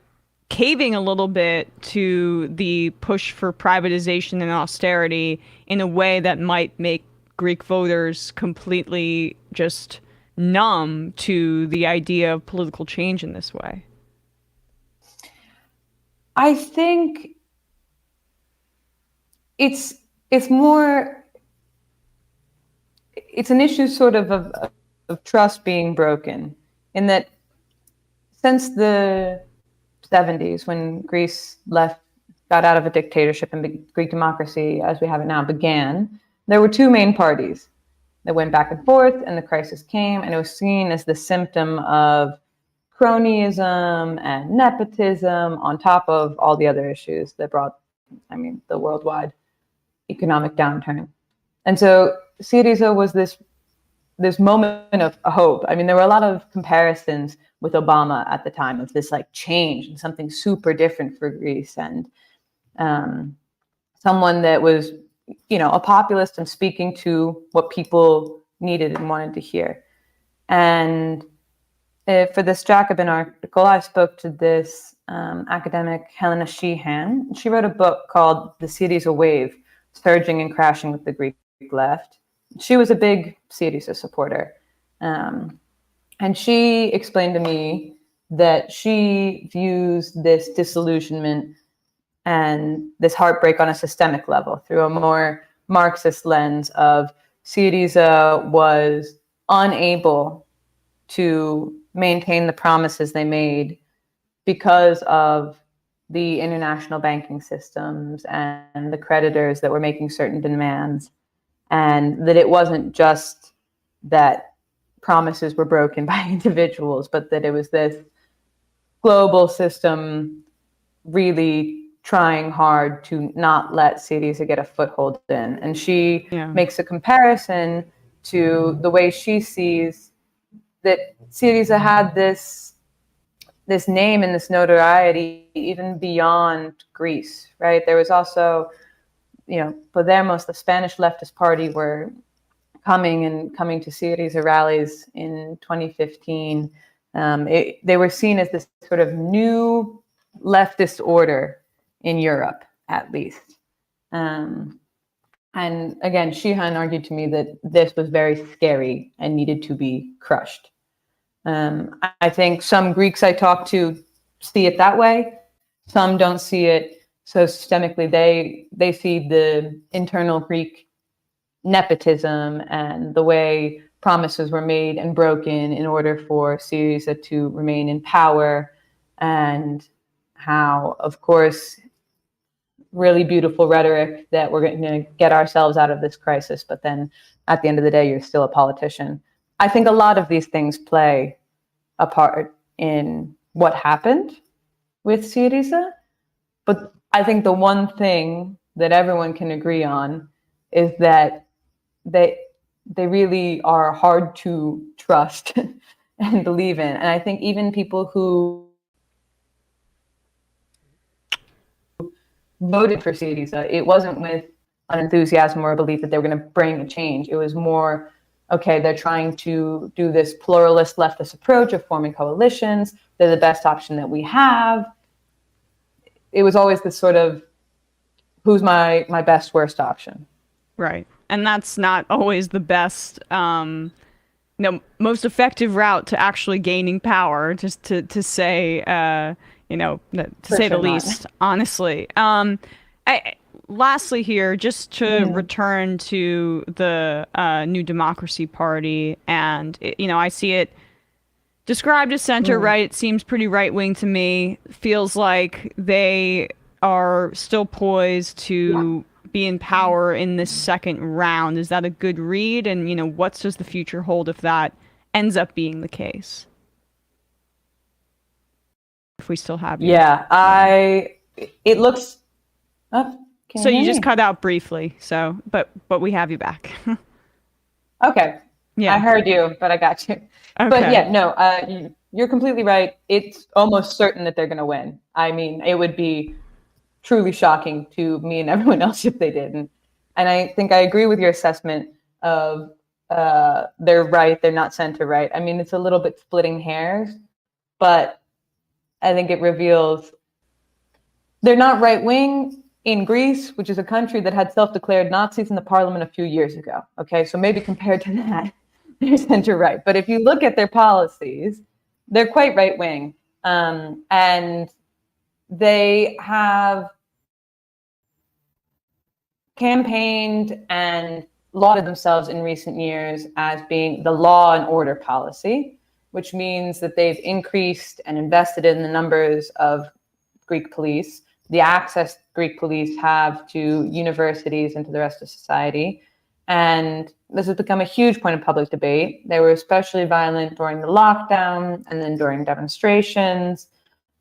F: caving a little bit to the push for privatization and austerity in a way that might make Greek voters completely just numb to the idea of political change in this way?
I: I think it's an issue sort of trust being broken, in that since the 70s, when Greece got out of a dictatorship and Greek democracy as we have it now began, there were two main parties that went back and forth, and the crisis came, and it was seen as the symptom of cronyism and nepotism on top of all the other issues that brought, the worldwide economic downturn. And so Syriza was this moment of hope. There were a lot of comparisons with Obama at the time of this change and something super different for Greece, and someone that was, a populist and speaking to what people needed and wanted to hear. And for this Jacobin article, I spoke to this academic, Helena Sheehan. She wrote a book called The Syriza Wave, Surging and Crashing with the Greek Left. She was a big Syriza supporter. And she explained to me that she views this disillusionment and this heartbreak on a systemic level through a more Marxist lens of Syriza was unable to maintain the promises they made because of the international banking systems and the creditors that were making certain demands, and that it wasn't just that promises were broken by individuals, but that it was this global system really trying hard to not let Syriza get a foothold in. And she makes a comparison to the way she sees that Syriza had this name and this notoriety even beyond Greece, right? There was also, Podemos, the Spanish leftist party, were coming to Syriza rallies in 2015. They were seen as this sort of new leftist order in Europe, at least. And again, Sheehan argued to me that this was very scary and needed to be crushed. I think some Greeks I talk to see it that way. Some don't see it so systemically. They see the internal Greek nepotism and the way promises were made and broken in order for Syriza to remain in power, and how, of course, really beautiful rhetoric that we're going to get ourselves out of this crisis, but then at the end of the day, you're still a politician. I think a lot of these things play a part in what happened with Syriza, but I think the one thing that everyone can agree on is that they really are hard to trust and believe in. And I think even people who voted for Syriza, it wasn't with an enthusiasm or a belief that they were going to bring a change. It was more, okay, they're trying to do this pluralist leftist approach of forming coalitions. They're the best option that we have. It was always this sort of, who's my best, worst option?
F: Right. And that's not always the best, most effective route to actually gaining power, just to say, to say the least, honestly. Lastly here, just to return to the New Democracy Party, and, I see it described as center-right. It seems pretty right-wing to me. Feels like they are still poised to be in power in this second round. Is that a good read? And, what does the future hold if that ends up being the case? If we still have you.
I: Yeah, it looks...
F: So you just cut out briefly, but we have you back.
I: Okay. Yeah. I heard you, but I got you. Okay. But yeah, no, you're completely right. It's almost certain that they're going to win. I mean, it would be truly shocking to me and everyone else if they didn't. And I think I agree with your assessment of they're right, they're not center right. I mean, it's a little bit splitting hairs, but I think it reveals they're not right wing in Greece, which is a country that had self-declared Nazis in the parliament a few years ago. Okay, so maybe compared to that, they're center-right. But if you look at their policies, they're quite right-wing. And they have campaigned and lauded themselves in recent years as being the law and order policy, which means that they've increased and invested in the numbers of Greek police, the access Greek police have to universities and to the rest of society. And this has become a huge point of public debate. They were especially violent during the lockdown and then during demonstrations.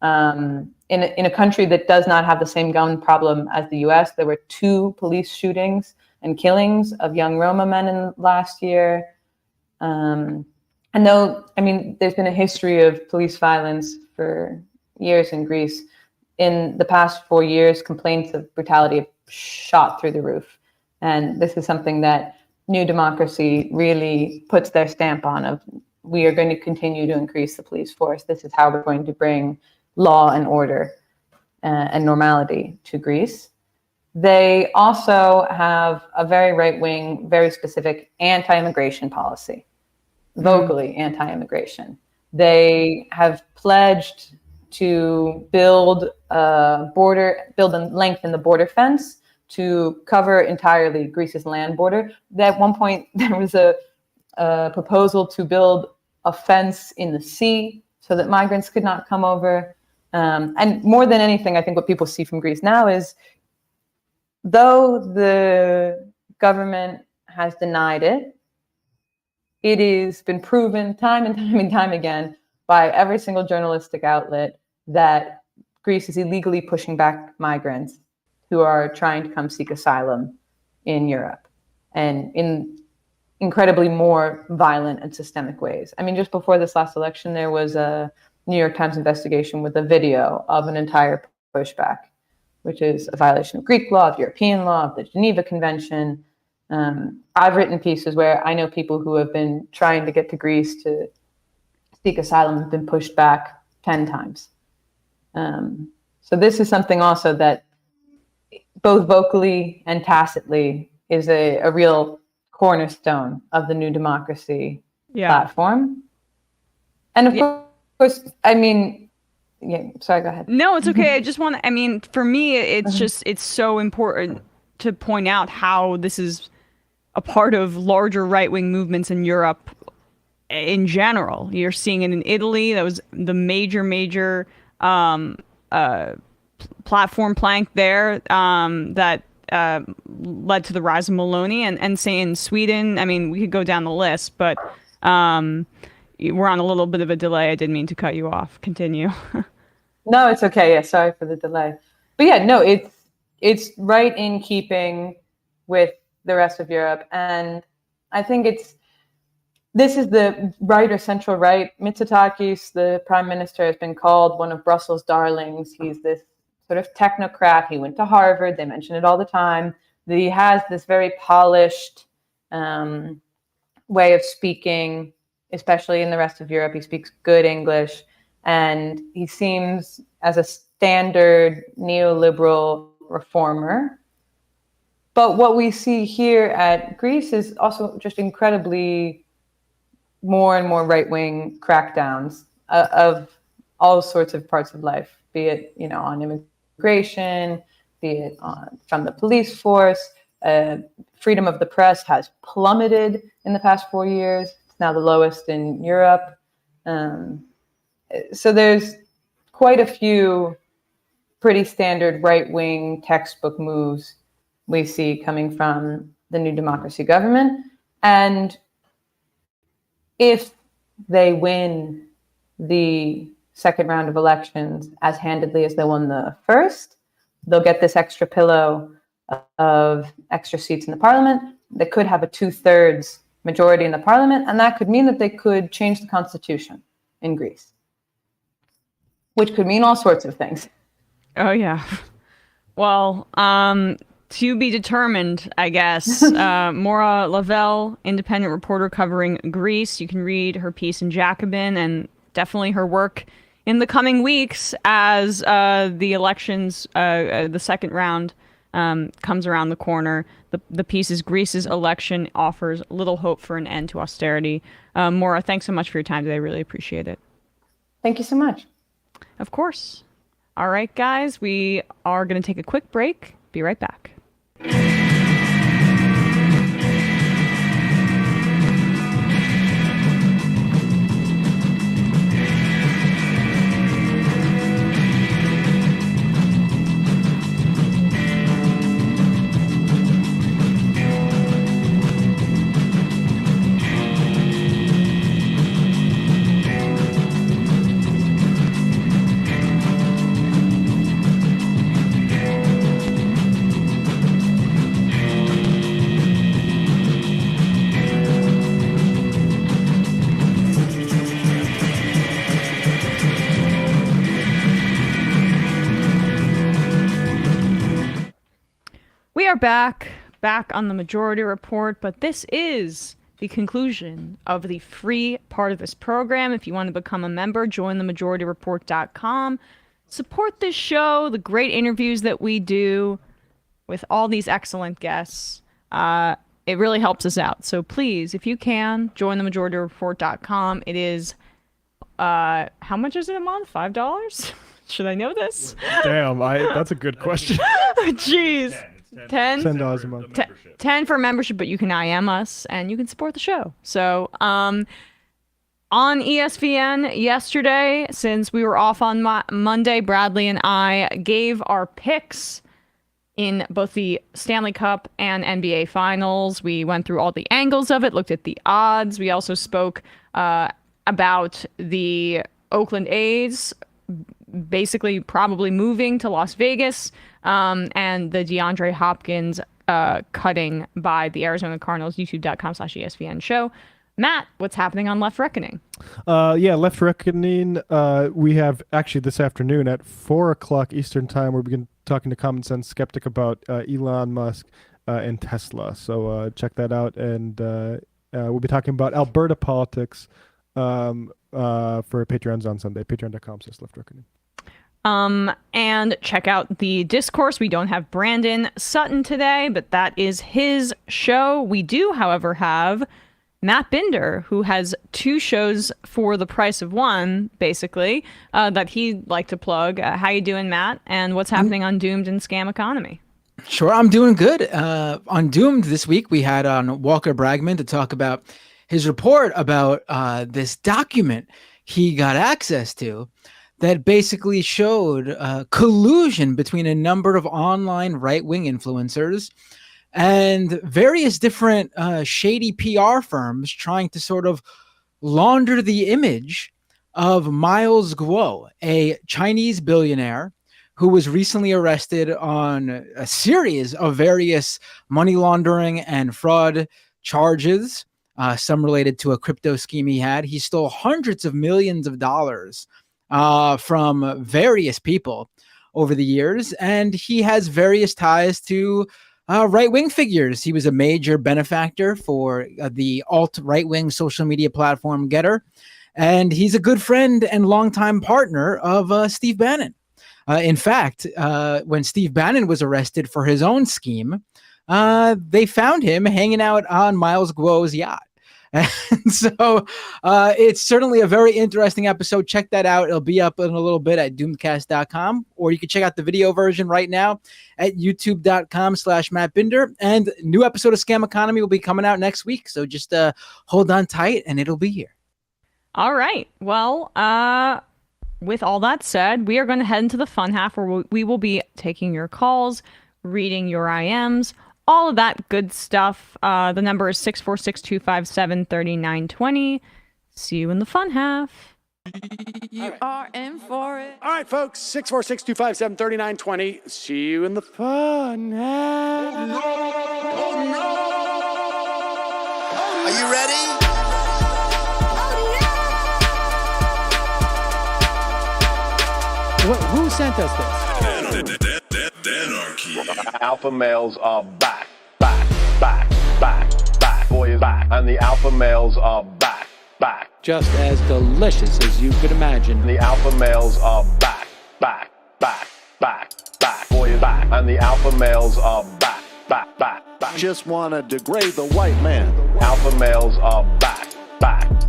I: In a country that does not have the same gun problem as the US, there were 2 police shootings and killings of young Roma men in last year. And though, I mean, there's been a history of police violence for years in Greece, in the past 4 years, complaints of brutality have shot through the roof. And this is something that New Democracy really puts their stamp on, of we are going to continue to increase the police force. This is how we're going to bring law and order and normality to Greece. They also have a very right-wing, very specific anti-immigration policy, vocally anti-immigration. They have pledged to build and lengthen the border fence to cover entirely Greece's land border. At one point, there was a proposal to build a fence in the sea so that migrants could not come over. And more than anything, I think what people see from Greece now is, though the government has denied it, it has been proven time and time and time again by every single journalistic outlet that Greece is illegally pushing back migrants who are trying to come seek asylum in Europe, and in incredibly more violent and systemic ways. I mean, just before this last election, there was a New York Times investigation with a video of an entire pushback, which is a violation of Greek law, of European law, of the Geneva Convention. I've written pieces where I know people who have been trying to get to Greece to seek asylum have been pushed back 10 times. So this is something also that both vocally and tacitly is a real cornerstone of the New Democracy platform. And of course, I mean, sorry, go ahead.
F: No, it's okay. I just want to, I mean, for me, it's just, it's so important to point out how this is a part of larger right-wing movements in Europe in general. You're seeing it in Italy. That was the major platform plank there that led to the rise of Maloney, and say in Sweden. I mean, we could go down the list, but we're on a little bit of a delay. I didn't mean to cut you off. Continue.
I: No, it's okay. Yeah, sorry for the delay. But yeah, no, it's right in keeping with the rest of Europe. And I think this is the right or central right. Mitsotakis, the prime minister, has been called one of Brussels' darlings. He's this sort of technocrat. He went to Harvard. They mention it all the time. That he has this very polished way of speaking, especially in the rest of Europe. He speaks good English, and he seems as a standard neoliberal reformer. But what we see here at Greece is also just incredibly more and more right-wing crackdowns of all sorts of parts of life, be it, on immigration, be it from the police force. Freedom of the press has plummeted in the past 4 years. It's now the lowest in Europe. So there's quite a few pretty standard right-wing textbook moves we see coming from the New Democracy government. And if they win the second round of elections as handedly as they won the first, they'll get this extra pillow of extra seats in the parliament. They could have a 2/3 majority in the parliament, and that could mean that they could change the constitution in Greece, which could mean all sorts of things.
F: Oh, yeah. Well, to be determined, I guess. Moira Lavelle, independent reporter covering Greece. You can read her piece in Jacobin, and definitely her work in the coming weeks as the elections, the second round, comes around the corner. The piece is Greece's election offers little hope for an end to austerity. Moira, thanks so much for your time today. I really appreciate it.
I: Thank you so much.
F: Of course. All right, guys, we are going to take a quick break. Be right back. We are back on the Majority Report, but this is the conclusion of the free part of this program. If you want to become a member, join themajority.report.com. Support this show, the great interviews that we do with all these excellent guests. It really helps us out. So please, if you can, join themajority.report.com. It is, how much is it a month? $5? Should I know this?
G: Damn, that's a good question.
F: Jeez.
G: $10 a month.
F: 10 for membership, but you can IM us and you can support the show. So, on ESPN yesterday, since we were off on Monday, Bradley and I gave our picks in both the Stanley Cup and NBA Finals. We went through all the angles of it, looked at the odds. We also spoke about the Oakland A's basically probably moving to Las Vegas, and the DeAndre Hopkins cutting by the Arizona Cardinals, youtube.com/ESPN show. Matt, what's happening on Left Reckoning?
G: Left Reckoning, we have actually this afternoon at 4 o'clock Eastern time, we're begin talking to Common Sense Skeptic about Elon Musk and Tesla. So check that out. And we'll be talking about Alberta politics for Patreons on Sunday, patreon.com/Left Reckoning.
F: And check out the discourse. We don't have Brandon Sutton today, but that is his show. We do, however, have Matt Binder, who has 2 shows for the price of one, basically, that he'd like to plug. How you doing, Matt? And what's happening on Doomed and Scam Economy?
J: Sure, I'm doing good. On Doomed this week, we had on Walker Bragman to talk about his report about this document he got access to that basically showed collusion between a number of online right-wing influencers and various different shady PR firms trying to sort of launder the image of Miles Guo, a Chinese billionaire who was recently arrested on a series of various money laundering and fraud charges, some related to a crypto scheme he had. He stole hundreds of millions of dollars from various people over the years, and he has various ties to right-wing figures. He was a major benefactor for the alt-right-wing social media platform Getter, and he's a good friend and longtime partner of Steve Bannon. In fact, when Steve Bannon was arrested for his own scheme, they found him hanging out on Miles Guo's yacht. And so it's certainly a very interesting episode. Check that out. It'll be up in a little bit at doomcast.com, or you can check out the video version right now at youtube.com/Matt Binder. And new episode of Scam Economy will be coming out next week. So just hold on tight and it'll be here.
F: All right. Well, with all that said, we are going to head into the fun half where we will be taking your calls, reading your IMs, all of that good stuff. The number is 646-257-3920. See you in the fun half.
K: You are in for it.
L: All right, folks, 646-257-3920. See you in the fun half.
K: Oh, no.
M: Are you ready?
L: Who sent us this?
B: Anarchy.
N: Alpha males are back. Boy is back. And the alpha males are back.
L: Just as delicious as you could imagine.
N: The alpha males are back. Boy is back. And the alpha males are back.
M: Just wanna degrade the white man.
N: Alpha males are back.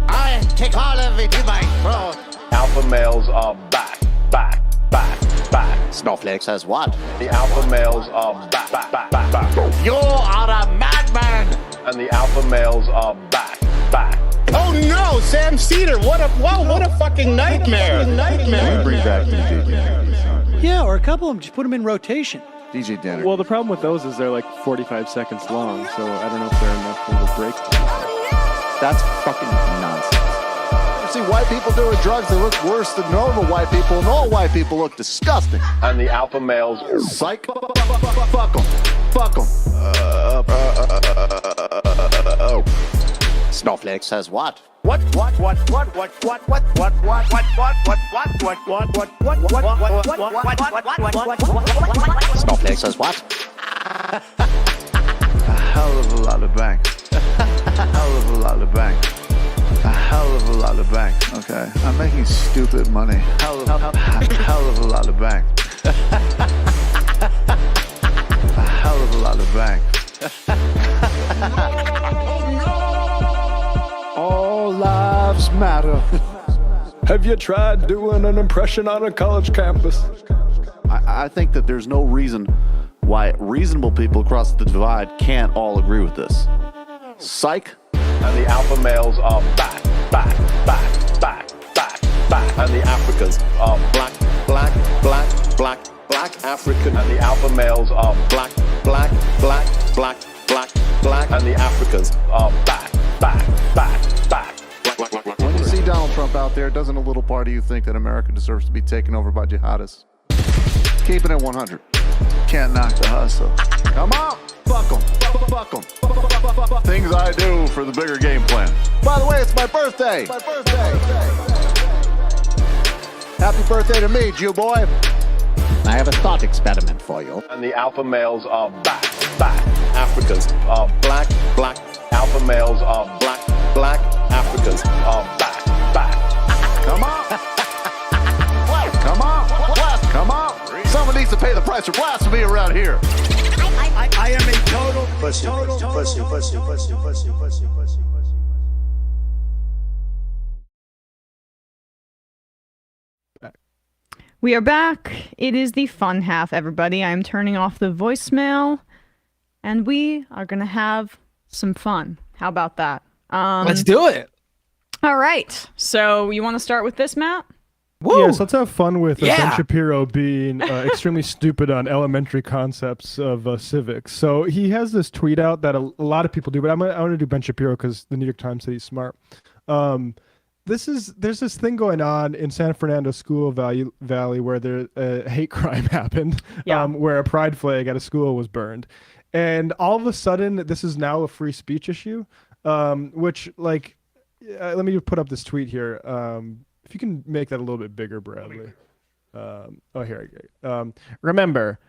M: I take all of it in my throat.
N: Alpha males are back.
M: Snowflake says what?
N: The alpha males are back.
M: You are a madman!
N: And the alpha males are back.
M: Oh no, Sam Seder! What a fucking nightmare!
O: Bring back DJ Danner.
L: Yeah, or a couple of them. Just put them in rotation.
O: DJ Danner.
G: Well, the problem with those is they're like 45 seconds long, so I don't know if they're enough of a break.
O: That's fucking nonsense.
M: See white people doing drugs, they look worse than normal white people, and all white people look disgusting.
N: And the alpha males,
M: psych, fuck them. Snowflake says what? Snowflake says what?
O: A hell of a lot of banks.
M: hell of a lot of bank. A hell of a lot of bank. Okay, I'm making stupid money. Hell of a lot of bank. A hell of a lot of bank. All lives matter.
G: Have you tried doing an impression on a college campus?
M: I think that there's no reason why reasonable people across the divide can't all agree with this. Psych.
N: And the alpha males are back. And the Africans are black African. And the alpha males are black. And the Africans are back.
M: When you see Donald Trump out there, doesn't a little part of you think that America deserves to be taken over by jihadists? Keeping it 100. Can't knock the hustle. Come on, fuck 'em. Things I do for the bigger game plan. By the way, it's my birthday. Happy birthday to me, Jew boy. I have a thought experiment for you.
N: And the alpha males are back. Africans are black. Alpha males are black. Africans are back.
M: Come on. Come on. Someone needs to pay the price for blasphemy around here.
E: I am a total pussy.
F: We are back. It is the fun half, everybody. I am turning off the voicemail, and we are going to have some fun. How about that?
J: Let's do it.
F: All right. So you want to start with this, Matt?
J: Woo!
G: Yes, let's have fun with Ben Shapiro being extremely stupid on elementary concepts of civics. So he has this tweet out that a lot of people do, but I want to do Ben Shapiro because the New York Times said he's smart. There's this thing going on in San Fernando School Valley where a hate crime happened, where a pride flag at a school was burned, and all of a sudden this is now a free speech issue, which let me put up this tweet here. If you can make that a little bit bigger, Bradley. Here I go. Remember,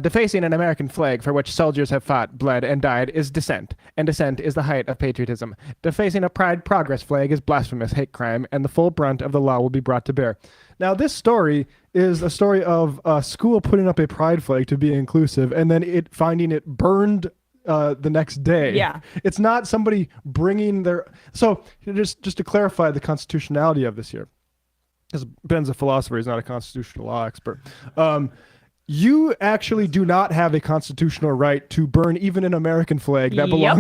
G: defacing an American flag for which soldiers have fought, bled, and died is dissent, and dissent is the height of patriotism. Defacing a Pride Progress flag is blasphemous hate crime, and the full brunt of the law will be brought to bear. Now, this story is a story of a school putting up a pride flag to be inclusive, and then finding it burned the next day.
F: Yeah.
G: It's not somebody bringing their... So, just to clarify the constitutionality of this here, because Ben's a philosopher, he's not a constitutional law expert. You actually do not have a constitutional right to burn even an American flag that belongs